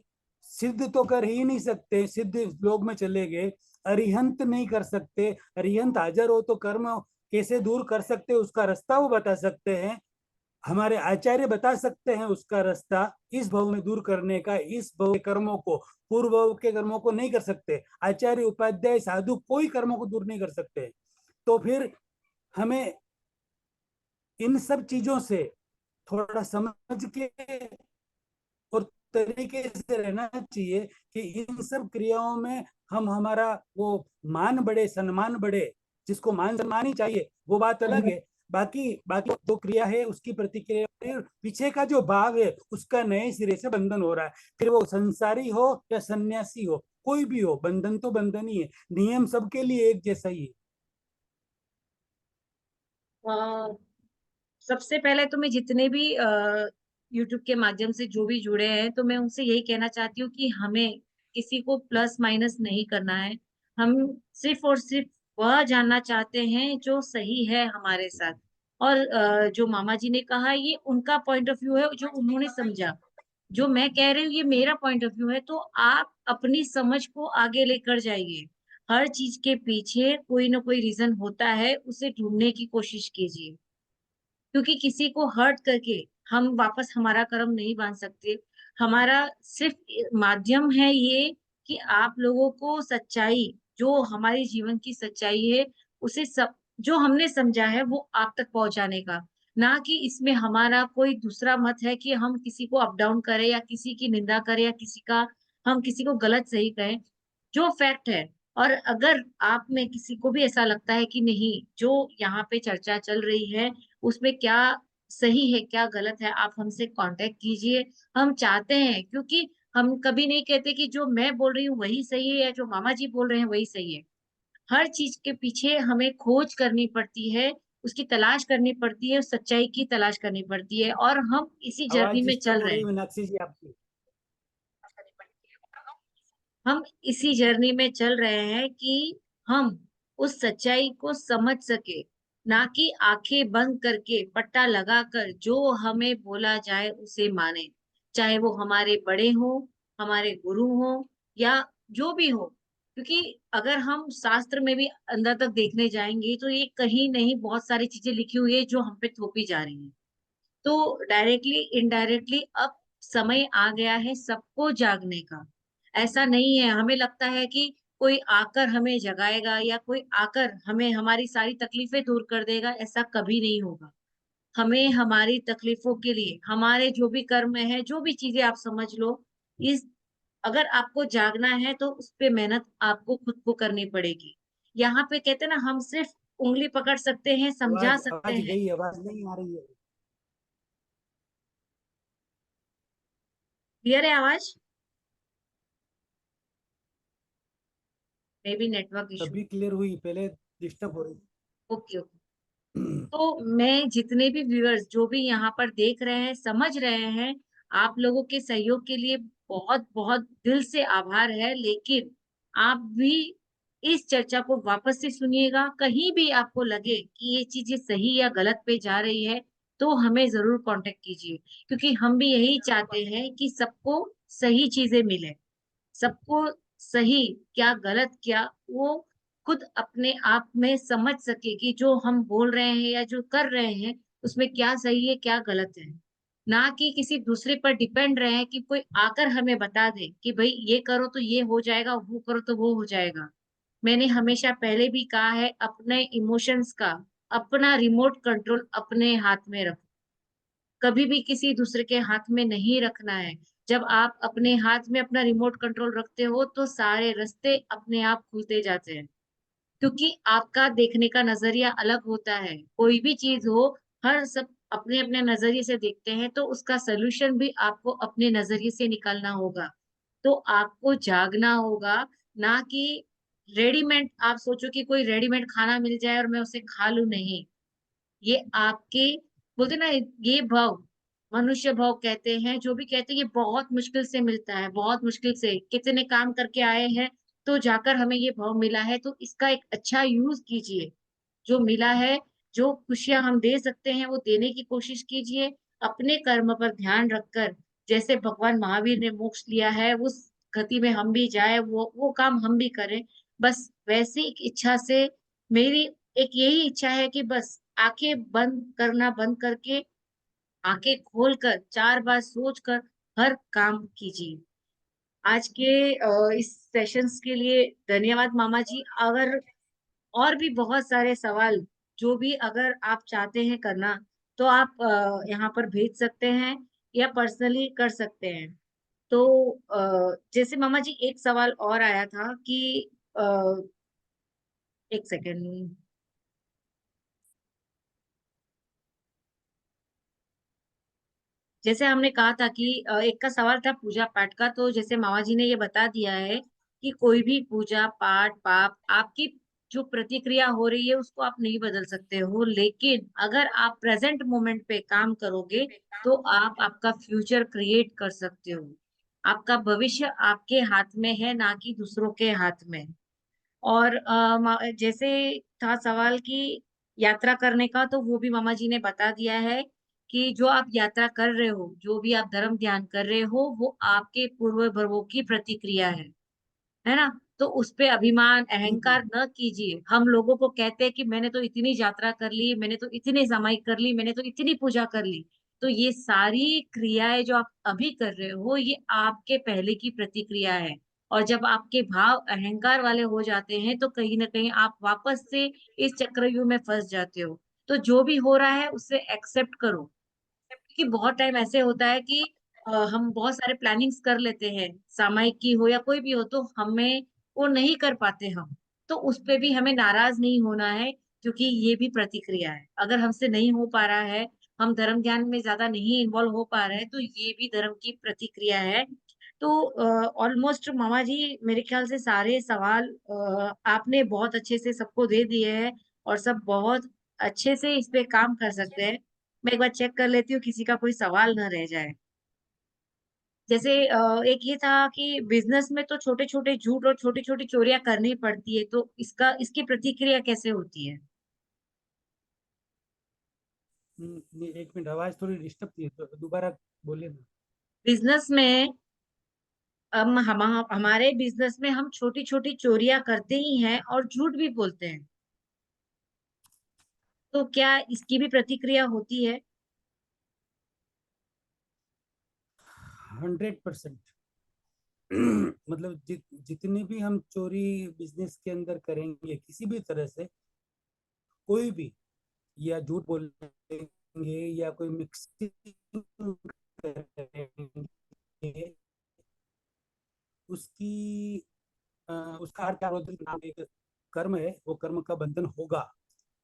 सिद्ध तो कर ही नहीं सकते, सिद्ध लोग में चले गए। अरिहंत नहीं कर सकते, अरिहंत हाजिर हो तो कर्म कैसे दूर कर सकते, उसका रास्ता वो बता सकते हैं। हमारे आचार्य बता सकते हैं उसका रास्ता, इस भव में दूर करने का। इस भव के कर्मों को, पूर्व भव के कर्मों को नहीं कर सकते आचार्य, उपाध्याय, साधु, कोई कर्मों को दूर नहीं कर सकते। तो फिर हमें इन सब चीजों से थोड़ा समझ के और तरीके से रहना चाहिए कि इन सब क्रियाओं में हम हमारा वो मान बढ़े, सम्मान बढ़े। जिसको मान सम्मान ही चाहिए वो बात अलग है, बाकी बाकी जो क्रिया है उसकी प्रतिक्रिया, पीछे का जो भाव है उसका नए सिरे से बंधन हो रहा है। फिर वो संसारी हो या सन्यासी हो, कोई भी हो, बंधन तो बंधन ही है। नियम सबके लिए एक जैसा ही है। सबसे पहले तो मैं जितने भी यूट्यूब के माध्यम से जो भी जुड़े हैं, तो मैं उनसे यही कहना चाहती हूँ कि हमें किसी को प्लस माइनस नहीं करना है। हम सिर्फ और सिर्फ वह जानना चाहते हैं जो सही है हमारे साथ। और जो मामा जी ने कहा, ये उनका पॉइंट ऑफ व्यू है जो उन्होंने समझा। जो मैं कह रही हूँ ये मेरा पॉइंट ऑफ व्यू है। तो आप अपनी समझ को आगे लेकर जाइए। हर चीज के पीछे कोई ना कोई रीजन होता है, उसे ढूंढने की कोशिश कीजिए। क्योंकि किसी को हर्ट करके हम वापस हमारा कर्म नहीं बांध सकते। हमारा सिर्फ माध्यम है ये कि आप लोगों को सच्चाई, जो हमारे जीवन की सच्चाई है, उसे सब जो हमने समझा है वो आप तक पहुंचाने का। ना कि इसमें हमारा कोई दूसरा मत है कि हम किसी को अप डाउन करें या किसी की निंदा करें या हम किसी को गलत सही कहें। जो फैक्ट है। और अगर आप में किसी को भी ऐसा लगता है कि नहीं, जो यहाँ पे चर्चा चल रही है उसमें क्या सही है क्या गलत है, आप हमसे कांटेक्ट कीजिए। हम चाहते हैं, क्योंकि हम कभी नहीं कहते कि जो मैं बोल रही हूँ वही सही है या जो मामा जी बोल रहे हैं वही सही है। हर चीज के पीछे हमें खोज करनी पड़ती है, उसकी तलाश करनी पड़ती है, उस सच्चाई की तलाश करनी पड़ती है, और हम इसी जर्नी आवाज में डिस्टर्ब चल हो रहे रही है हैं। मीनाक्षी जी आपकी। हम इसी जर्नी में चल रहे हैं कि हम उस सच्चाई को समझ सके, ना कि आंखें बंद करके पट्टा लगाकर जो हमें बोला जाए उसे माने। चाहे वो हमारे बड़े हो, हमारे गुरु हो, या जो भी हो। क्योंकि अगर हम शास्त्र में भी अंदर तक देखने जाएंगे तो ये कहीं नहीं बहुत सारी चीजें लिखी हुई है जो हम पे थोपी जा रही हैं। तो डायरेक्टली इनडायरेक्टली अब समय आ गया है सबको जागने का। ऐसा नहीं है, हमें लगता है कि कोई आकर हमें जगाएगा या कोई आकर हमें हमारी सारी तकलीफें दूर कर देगा, ऐसा कभी नहीं होगा। हमें हमारी तकलीफों के लिए हमारे जो भी कर्म है, जो भी चीजें आप समझ लो, इस अगर आपको जागना है तो उस पे मेहनत आपको खुद को करनी पड़ेगी। यहाँ पे कहते हैं ना, हम सिर्फ उंगली पकड़ सकते हैं, समझा आवाज सकते आवाज हैं। गई, आवाज नहीं आ रही है। क्लियर है आवाज? May be network issue. तभी क्लियर हुई, पहले डिस्टर्ब हो रही। Okay okay. तो मैं जितने भी व्यूअर्स जो भी यहाँ पर देख रहे हैं, समझ रहे हैं, आप लोगों के सहयोग के लिए बहुत बहुत दिल से आभार है। लेकिन आप भी इस चर्चा को वापस से सुनिएगा। कहीं भी आपको लगे कि ये चीजें सही या गलत पे जा रही है, तो हमें जरूर कांटेक्ट कीजिए। क्योंकि हम भी यही चाहते हैं कि सबको सही चीजें मिले। सबको सही क्या गलत क्या, वो खुद अपने आप में समझ सके कि जो हम बोल रहे हैं या जो कर रहे हैं उसमें क्या सही है क्या गलत है। ना कि किसी दूसरे पर डिपेंड रहे कि कोई आकर हमें बता दे कि भाई ये करो तो ये हो जाएगा, वो करो तो वो हो जाएगा। मैंने हमेशा पहले भी कहा है, अपने इमोशंस का अपना रिमोट कंट्रोल अपने हाथ में रखो। कभी भी किसी दूसरे के हाथ में नहीं रखना है। जब आप अपने हाथ में अपना रिमोट कंट्रोल रखते हो तो सारे रास्ते अपने आप खुलते जाते हैं, क्योंकि आपका देखने का नजरिया अलग होता है। कोई भी चीज हो, हर सब अपने अपने नजरिए से देखते हैं, तो उसका सोल्यूशन भी आपको अपने नजरिए से निकालना होगा। तो आपको जागना होगा, ना कि रेडीमेड आप सोचो कि कोई रेडीमेड खाना मिल जाए और मैं उसे खा लूं। नहीं, ये आपके बोलते ना, ये भाव मनुष्य भाव कहते हैं, जो भी कहते हैं, ये बहुत मुश्किल से मिलता है, बहुत मुश्किल से। कितने काम करके आए हैं तो जाकर हमें ये भाव मिला है, तो इसका एक अच्छा यूज कीजिए। जो मिला है, जो खुशियां हम दे सकते हैं वो देने की कोशिश कीजिए। अपने कर्म पर ध्यान रखकर, जैसे भगवान महावीर ने मोक्ष लिया है, उस गति में हम भी जाए, वो काम हम भी करें। बस वैसी एक इच्छा से, मेरी एक यही इच्छा है कि बस आंखें बंद करना बंद करके आंखें खोलकर 4 बार सोचकर हर काम कीजिए। आज के इस सेशंस के लिए धन्यवाद मामा जी। अगर और भी बहुत सारे सवाल जो भी अगर आप चाहते हैं करना, तो आप यहाँ पर भेज सकते हैं या पर्सनली कर सकते हैं। तो जैसे मामा जी एक सवाल और आया था कि अ, एक सेकेंड। जैसे हमने कहा था कि एक का सवाल था पूजा पाठ का, तो जैसे मामा जी ने ये बता दिया है कि कोई भी पूजा पाठ पाप आपकी जो प्रतिक्रिया हो रही है उसको आप नहीं बदल सकते हो, लेकिन अगर आप प्रेजेंट मोमेंट पे काम करोगे तो आप आपका फ्यूचर क्रिएट कर सकते हो। आपका भविष्य आपके हाथ में है, ना कि दूसरों के हाथ में। और जैसे था सवाल कि यात्रा करने का, तो वो भी मामा जी ने बता दिया है कि जो आप यात्रा कर रहे हो, जो भी आप धर्म ध्यान कर रहे हो, वो आपके पूर्व भवों की प्रतिक्रिया है ना। तो उस पे अभिमान अहंकार न कीजिए। हम लोगों को कहते हैं कि मैंने तो इतनी यात्रा कर ली, मैंने तो इतनी समाई कर ली, मैंने तो इतनी पूजा कर ली। तो ये सारी क्रियाएं जो आप अभी कर रहे हो, ये आपके पहले की प्रतिक्रिया है। और जब आपके भाव अहंकार वाले हो जाते हैं तो कहीं ना कहीं आप वापस से इस चक्रव्यूह में फंस जाते हो। तो जो भी हो रहा है उसे एक्सेप्ट करो। क्योंकि बहुत टाइम ऐसे होता है कि हम बहुत सारे प्लानिंग्स कर लेते हैं, सामायिक की हो या कोई भी हो, तो हमें वो नहीं कर पाते हम। तो उस पे भी हमें नाराज नहीं होना है, क्योंकि ये भी प्रतिक्रिया है। अगर हमसे नहीं हो पा रहा है, हम धर्म ज्ञान में ज्यादा नहीं इन्वॉल्व हो पा रहे हैं, तो ये भी धर्म की प्रतिक्रिया है। तो ऑलमोस्ट मामा जी मेरे ख्याल से सारे सवाल आपने बहुत अच्छे से सबको दे दिए हैं, और सब बहुत अच्छे से इस पे काम कर सकते हैं। मैं एक बार चेक कर लेती हूँ किसी का कोई सवाल न रह जाए। जैसे एक ये था कि बिजनेस में तो छोटे छोटे झूठ और छोटी छोटी चोरियां करनी पड़ती है, तो इसकी प्रतिक्रिया कैसे होती है? एक मिनट, आवाज थोड़ी डिस्टर्ब थी, तो दोबारा बोलिए ना। बिजनेस में हमारे बिजनेस में हम छोटी छोटी चोरियां करते ही हैं और झूठ भी बोलते हैं, तो क्या इसकी भी प्रतिक्रिया होती है? 100%। मतलब जितनी भी हम चोरी बिजनेस के अंदर करेंगे किसी भी तरह से, कोई भी, या झूठ बोलेंगे या कोई मिक्सिंग करेंगे, उसकी उसका अर्थ क्या होता है? नाम एक कर्म है, वो कर्म का बंधन होगा,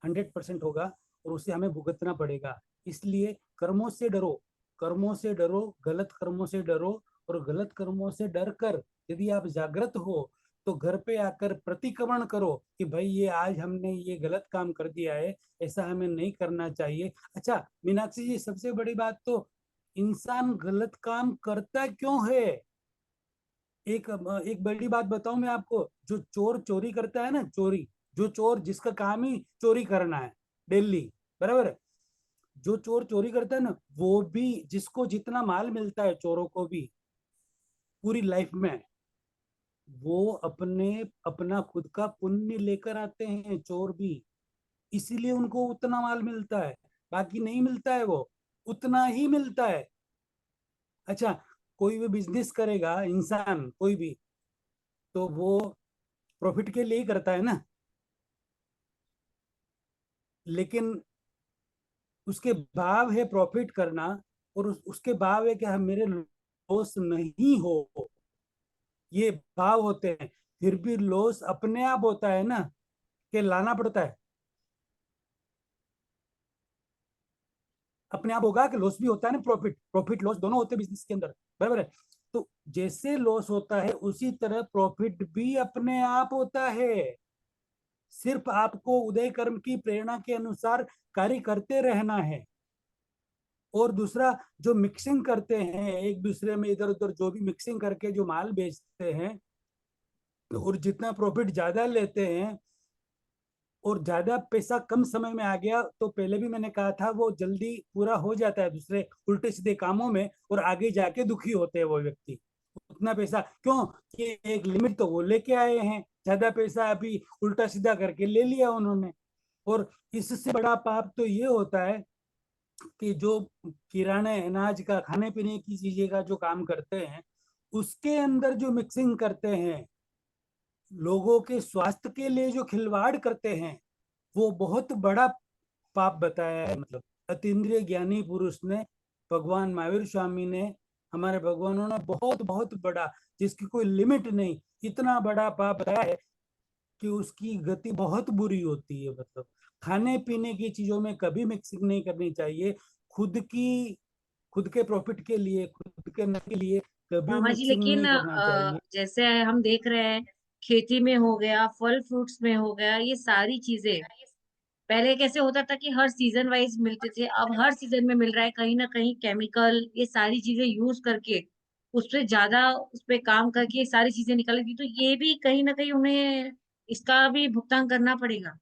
100% होगा, और उसे हमें भुगतना पड़ेगा। इसलिए कर्मों से डरो, कर्मों से डरो, गलत कर्मों से डरो। और गलत कर्मों से डर कर यदि आप जागृत हो, तो घर पे आकर प्रतिक्रमण करो कि भाई ये आज हमने ये गलत काम कर दिया है, ऐसा हमें नहीं करना चाहिए। अच्छा मीनाक्षी जी, सबसे बड़ी बात तो, इंसान गलत काम करता क्यों है? एक बड़ी बात बताऊं मैं आपको, जो चोर चोरी करता है ना, चोरी, जो चोर जिसका काम ही चोरी करना है डेली, बराबर है, जो चोर चोरी करता है ना, वो भी, जिसको जितना माल मिलता है चोरों को भी पूरी लाइफ में, वो अपना खुद का पुण्य लेकर आते हैं चोर भी, इसीलिए उनको उतना माल मिलता है, बाकी नहीं मिलता है, वो उतना ही मिलता है। अच्छा, कोई भी बिजनेस करेगा इंसान कोई भी, तो वो प्रॉफिट के लिए ही करता है ना, लेकिन उसके भाव है प्रॉफिट करना, और उसके भाव है कि हम मेरे लॉस नहीं हो, ये भाव होते हैं। फिर भी लॉस अपने आप होता है ना, कि लाना पड़ता है, अपने आप होगा कि लॉस भी होता है ना, प्रॉफिट प्रॉफिट लॉस दोनों होते हैं बिजनेस के अंदर, बराबर है। तो जैसे लॉस होता है उसी तरह प्रॉफिट भी अपने आप होता है। सिर्फ आपको उदय कर्म की प्रेरणा के अनुसार कार्य करते रहना है। और दूसरा, जो मिक्सिंग करते हैं एक दूसरे में इधर उधर, जो भी मिक्सिंग करके जो माल बेचते हैं और जितना प्रॉफिट ज्यादा लेते हैं और ज्यादा पैसा कम समय में आ गया, तो पहले भी मैंने कहा था वो जल्दी पूरा हो जाता है दूसरे उल्टे सीधे कामों में, और आगे जाके दुखी होते हैं वो व्यक्ति। उतना पैसा क्यों, कि एक लिमिट तो वो लेके आए हैं, ज्यादा पैसा अभी उल्टा सीधा करके ले लिया उन्होंने। और इससे बड़ा पाप तो ये होता है कि जो किराने अनाज का खाने पीने की चीजें का जो काम करते हैं, उसके अंदर जो मिक्सिंग करते हैं, लोगों के स्वास्थ्य के लिए जो खिलवाड़ करते हैं, वो बहुत बड़ा पाप बताया है। मतलब अतीन्द्रिय ज्ञानी पुरुष ने, भगवान महावीर स्वामी ने, हमारे भगवानों ने बहुत बहुत बड़ा, जिसकी कोई लिमिट नहीं, इतना बड़ा पाप बताया है कि उसकी गति बहुत बुरी होती है। मतलब खाने पीने की चीजों में कभी मिक्सिंग नहीं करनी चाहिए, खुद की खुद के प्रॉफिट के लिए, खुद के नफे के लिए कभी मामा जी, मिक्सिंग लेकिन नहीं करना चाहिए। जैसे हम देख रहे हैं, खेती में हो गया, फल फ्रूट्स में हो गया, ये सारी चीजें पहले कैसे होता था कि हर सीजन वाइज मिलते थे, अब हर सीजन में मिल रहा है कहीं ना कहीं केमिकल, ये सारी चीजें यूज करके उस पे ज्यादा, उस पे काम करके ये सारी चीजें निकालेगी, तो ये भी कहीं ना कहीं उन्हें इसका भी भुगतान करना पड़ेगा।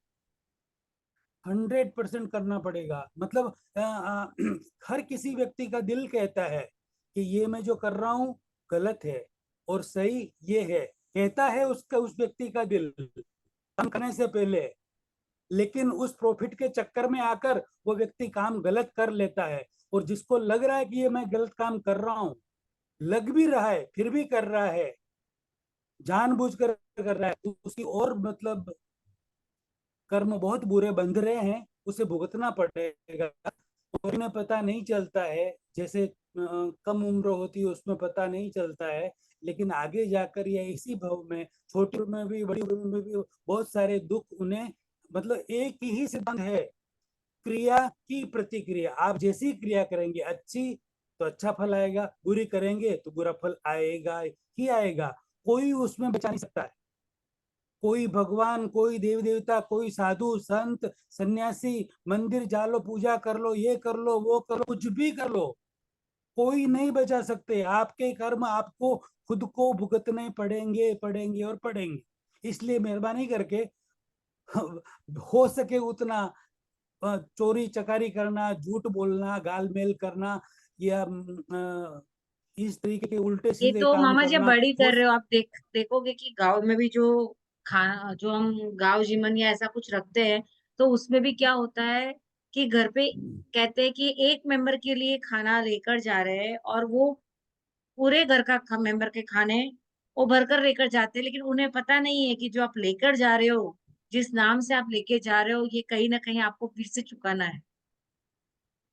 100% करना पड़ेगा। मतलब हर किसी व्यक्ति का दिल कहता है कि ये मैं जो कर रहा हूँ गलत है, और सही ये है, कहता है उसका, उस व्यक्ति का दिल काम करने से पहले। लेकिन उस प्रॉफिट के चक्कर में आकर वो व्यक्ति काम गलत कर लेता है। और जिसको लग रहा है कि ये मैं गलत काम कर रहा हूँ, लग भी रहा है फिर भी कर रहा है, जानबूझकर कर रहा है, तो उसकी और मतलब कर्म बहुत बुरे बंध रहे हैं, उसे भुगतना पड़ेगा। और इन्हें पता नहीं चलता है, जैसे कम उम्र होती है उसमें पता नहीं चलता है, लेकिन आगे जाकर या इसी भाव में, छोटी उम्र में भी बड़ी उम्र में भी बहुत सारे दुख उन्हें, मतलब एक ही सिद्धांत है, क्रिया की प्रतिक्रिया। आप जैसी क्रिया करेंगे अच्छी, तो अच्छा फल आएगा, बुरी करेंगे तो बुरा फल आएगा ही आएगा। कोई उसमें बचा नहीं सकता है। कोई भगवान, कोई देवी देवता, कोई साधु संत सन्यासी, मंदिर जा लो, पूजा कर लो, ये कर लो, वो कर लो, कुछ भी कर लो, कोई नहीं बचा सकते। आपके कर्म आपको खुद को भुगतने पड़ेंगे, पड़ेंगे और पड़ेंगे। इसलिए मेहरबानी करके हो सके उतना चोरी चकारी करना, झूठ बोलना, गाल मेल करना, या इस तरीके के उल्टे ये सीधे तो काम मामा जी आप करना बड़ी हो। कर रहे हो, आप देखोगे कि गांव में भी जो खाना, जो हम गांव जीवन या ऐसा कुछ रखते हैं, तो उसमें भी क्या होता है कि घर पे कहते हैं कि एक मेंबर के लिए खाना लेकर जा रहे हैं, और वो पूरे घर का मेंबर के खाने वो भरकर लेकर जाते हैं, लेकिन उन्हें पता नहीं है कि जो आप लेकर जा रहे हो, जिस नाम से आप लेके जा रहे हो, ये कहीं ना कहीं आपको फिर से चुकाना है।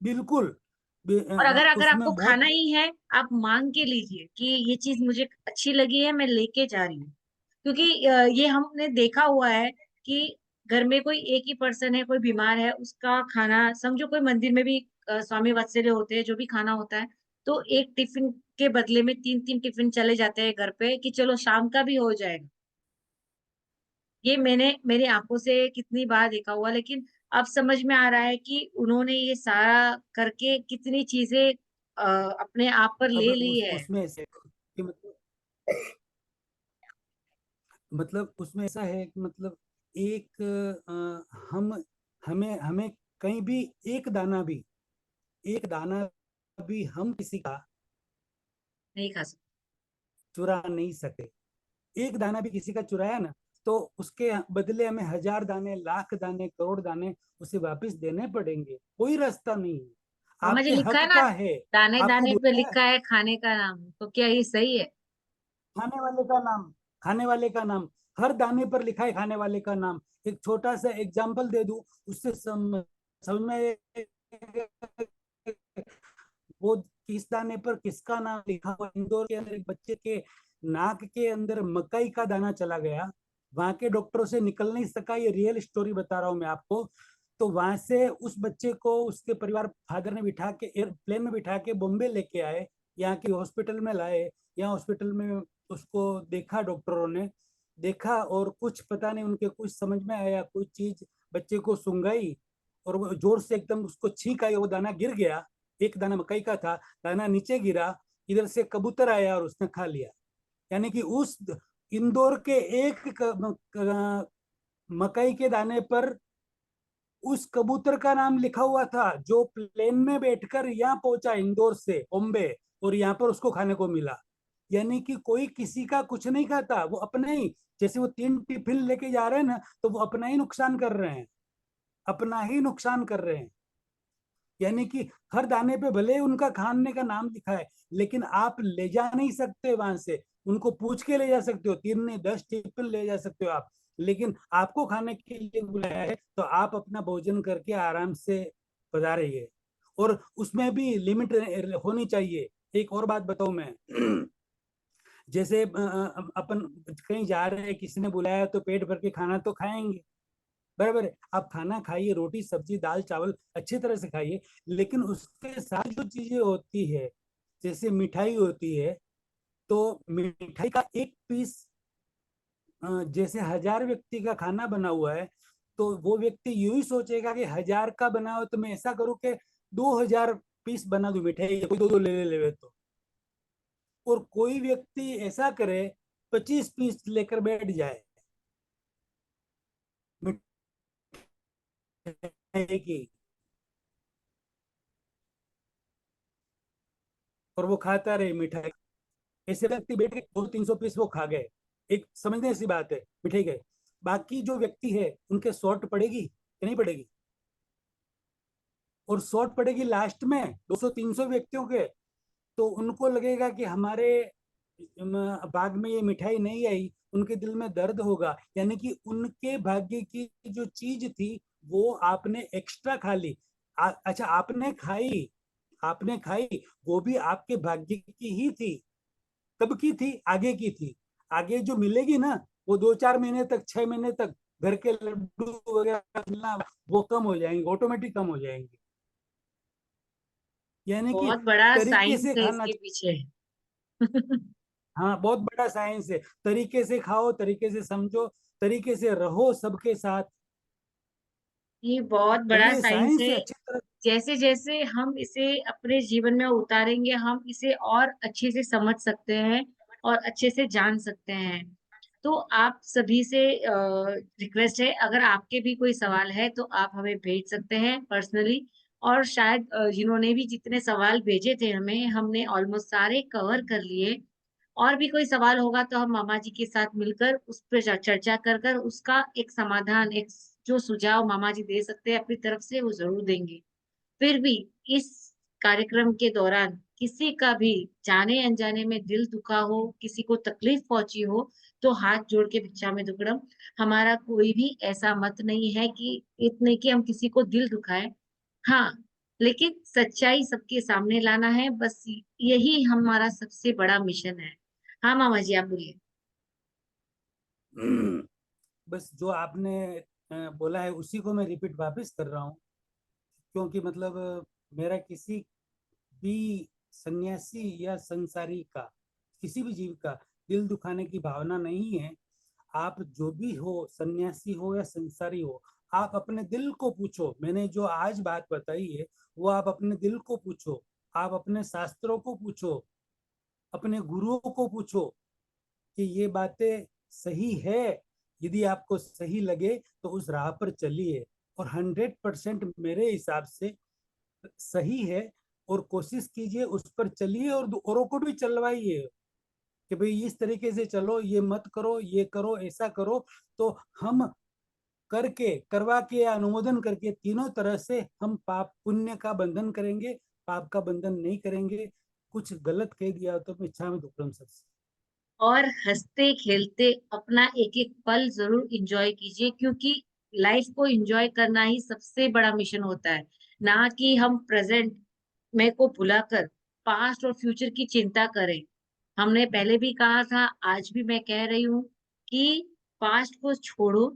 बिल्कुल। और अगर अगर आपको उसमें खाना बहुत। ही है, आप मांग के लीजिए कि ये चीज मुझे अच्छी लगी है, मैं लेके जा रही हूँ। क्योंकि ये हमने देखा हुआ है कि घर में कोई एक ही पर्सन है, कोई बीमार है, उसका खाना समझो, कोई मंदिर में भी स्वामी वात्सल्य होते हैं, जो भी खाना होता है, तो एक टिफिन के बदले में तीन तीन टिफिन चले जाते हैं घर पे कि चलो शाम का भी हो जाएगा। ये मैंने मेरी आंखों से कितनी बार देखा हुआ, लेकिन अब समझ में आ रहा है कि उन्होंने ये सारा करके कितनी चीजें अपने आप पर अब ले ली है। उसमें से कि मतलब उसमें ऐसा है कि मतलब एक हम हमें हमें कहीं भी एक दाना भी हम किसी का नहीं खा सकते। चुरा नहीं सके। एक दाना भी किसी का चुराया ना, तो उसके बदले हमें 1000 दाने, लाख दाने, करोड़ दाने उसे वापस देने पड़ेंगे। कोई रास्ता नहीं है, मामा जी आपके लिखा हक है ना, का है। दाने आपको दाने पे बुलाया है, लिखा है खाने का नाम, तो क्या ये सही है? खाने वाले का नाम, खाने वाले का नाम, हर दाने पर लिखा है खाने वाले का नाम। एक छोटा सा एग्जाम्पल दे दूं, उससे समझ में आएगा वो किस दाने पर किसका नाम लिखा हुआ। इंदौर के अंदर एक बच्चे के नाक के अंदर मकई का दाना चला गया, वहां के डॉक्टरों से निकल नहीं सका, ये रियल स्टोरी बता रहा हूँ मैं आपको। तो वहां से उस बच्चे को उसके परिवार फादर ने बिठा के एयरप्लेन में बिठा के बॉम्बे लेके आए, यहाँ की हॉस्पिटल में लाए। यहाँ हॉस्पिटल में उसको देखा, डॉक्टरों ने देखा, और कुछ पता नहीं उनके कुछ समझ में आया, कुछ चीज बच्चे को सुंगाई, और वो जोर से एकदम उसको छींक आई, वो दाना गिर गया। एक दाना मकई का था, दाना नीचे गिरा, इधर से कबूतर आया और उसने खा लिया। यानी कि उस इंदौर के एक मकई के दाने पर उस कबूतर का नाम लिखा हुआ था, जो प्लेन में बैठकर यहाँ पहुंचा इंदौर से बॉम्बे, और यहाँ पर उसको खाने को मिला। यानी कि कोई किसी का कुछ नहीं खाता, वो अपने ही, जैसे वो 3 टिफिन लेके जा रहे हैं ना, तो वो अपना ही नुकसान कर रहे हैं, अपना ही नुकसान कर रहे हैं। यानी कि हर दाने पे भले उनका खाने का नाम लिखा है, लेकिन आप ले जा नहीं सकते वहां से। उनको पूछ के ले जा सकते हो, 3 नहीं 10 टिफिन ले जा सकते हो आप, लेकिन आपको खाने के लिए बुलाया है तो आप अपना भोजन करके आराम से पधारिए। और उसमें भी लिमिट होनी चाहिए। एक और बात बताऊं मैं, जैसे अपन कहीं जा रहे हैं, किसी ने बुलाया तो पेट भर के खाना तो खाएंगे, बराबर है। आप खाना खाइए, रोटी सब्जी दाल चावल अच्छी तरह से खाइए, लेकिन उसके साथ जो चीजें होती है, जैसे मिठाई होती है, तो मिठाई का एक पीस, जैसे 1000 व्यक्ति का खाना बना हुआ है, तो वो व्यक्ति यूं ही सोचेगा कि 1000 का बना हो तो मैं ऐसा करूं कि 2000 पीस बना दूं मिठाई, कोई दो दो ले तो। और कोई व्यक्ति ऐसा करे 25 पीस लेकर बैठ जाए मिठाई की, और वो खाता रहे मिठाई। ऐसे व्यक्ति बैठ के 200-300 पीस वो खा गए, एक समझने ऐसी बात है, मिठाई गए। बाकी जो व्यक्ति है उनके शॉर्ट पड़ेगी कि नहीं पड़ेगी? और शॉर्ट पड़ेगी लास्ट में 200-300 व्यक्तियों के, तो उनको लगेगा कि हमारे बाग में ये मिठाई नहीं आई, उनके दिल में दर्द होगा। यानी कि उनके भाग्य की जो चीज थी वो आपने एक्स्ट्रा खा ली। अच्छा, आपने खाई, वो भी आपके भाग्य की ही थी। कब की थी? आगे की थी। आगे जो मिलेगी ना, वो 2-4 महीने तक, 6 महीने तक घर के लड्डू वगैरह मिलना वो कम हो जाएंगे, ऑटोमेटिक कम हो जाएंगे। यानी कि बहुत बड़ा तरीके साइंस से है खाना। इसके पीछे। हाँ, बहुत बड़ा साइंस है। तरीके से खाओ, तरीके से समझो, तरीके से रहो सबके साथ। ये बहुत तो बड़ा ये साइंस साइंस है। है अच्छी तरह। जैसे जैसे हम इसे अपने जीवन में उतारेंगे, हम इसे और अच्छे से समझ सकते हैं और अच्छे से जान सकते हैं। तो आप सभी से रिक्वेस्ट है, अगर आपके भी कोई सवाल है तो आप हमें भेज सकते हैं पर्सनली। और शायद जिन्होंने भी जितने सवाल भेजे थे हमें, हमने ऑलमोस्ट सारे कवर कर लिए। और भी कोई सवाल होगा तो हम मामा जी के साथ मिलकर उस पर चर्चा कर कर उसका एक समाधान, एक जो सुझाव मामा जी दे सकते हैं अपनी तरफ से, वो जरूर देंगे। फिर भी इस कार्यक्रम के दौरान किसी का भी जाने अनजाने में दिल दुखा हो, किसी को तकलीफ पहुंची हो, तो हाथ जोड़ के भिक्षा में दुक्कड़म। हमारा कोई भी ऐसा मत नहीं है कि इतने कि हम किसी को दिल दुखाएं। हाँ, लेकिन सच्चाई सबके सामने लाना है, बस यही हमारा सबसे बड़ा मिशन है। हाँ मामा जी, आप बोलिए। बस जो आपने बोला है उसी को मैं रिपीट वापस कर रहा हूँ, क्योंकि मतलब मेरा किसी भी सन्यासी या संसारी का, किसी भी जीव का दिल दुखाने की भावना नहीं है। आप जो भी हो, सन्यासी हो या संसारी हो, आप अपने दिल को पूछो। मैंने जो आज बात बताई है वो आप अपने दिल को पूछो, आप अपने शास्त्रों को पूछो, अपने गुरुओं को पूछो कि ये बातें सही है। यदि आपको सही लगे तो उस राह पर चलिए, और 100% मेरे हिसाब से सही है। और कोशिश कीजिए, उस पर चलिए और औरों को भी चलवाइए कि भाई इस तरीके से चलो, ये मत करो, ये करो, ऐसा करो, तो हम करके, करवा के या अनुमोदन करके तीनों तरह से हम पाप पुण्य का बंधन करेंगे, पाप का बंधन नहीं करेंगे। कुछ गलत कह दिया तो मैं इच्छा में दुक्कड़म सत्सि। और हंसते खेलते अपना एक एक पल जरूर इंजॉय कीजिए, क्योंकि लाइफ को इंजॉय करना ही सबसे बड़ा मिशन होता है। ना कि हम प्रेजेंट में को भुलाकर पास्ट और फ्यूचर की चिंता करें। हमने पहले भी कहा था, आज भी मैं कह रही हूँ कि पास्ट को छोड़ो,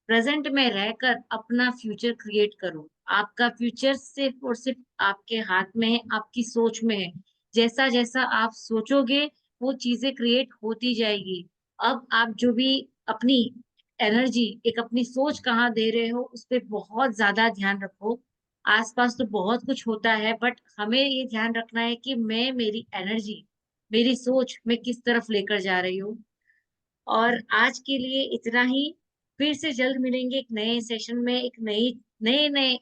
प्रेजेंट में रहकर अपना फ्यूचर क्रिएट करो। आपका फ्यूचर सिर्फ और सिर्फ आपके हाथ में है, आपकी सोच में है। जैसा जैसा आप सोचोगे वो चीजें क्रिएट होती जाएगी। अब आप जो भी अपनी एनर्जी, एक अपनी सोच कहाँ दे रहे हो, उस पर बहुत ज्यादा ध्यान रखो। आसपास तो बहुत कुछ होता है, बट हमें ये ध्यान रखना है कि मैं मेरी एनर्जी, मेरी सोच मैं किस तरफ लेकर जा रही हूँ। और आज के लिए इतना ही। फिर से जल्द मिलेंगे एक नए सेशन में, एक नई नए नए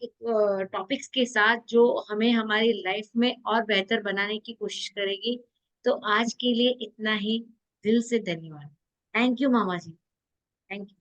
टॉपिक्स के साथ, जो हमें हमारी लाइफ में और बेहतर बनाने की कोशिश करेगी। तो आज के लिए इतना ही। दिल से धन्यवाद। थैंक यू मामा जी। Thank you.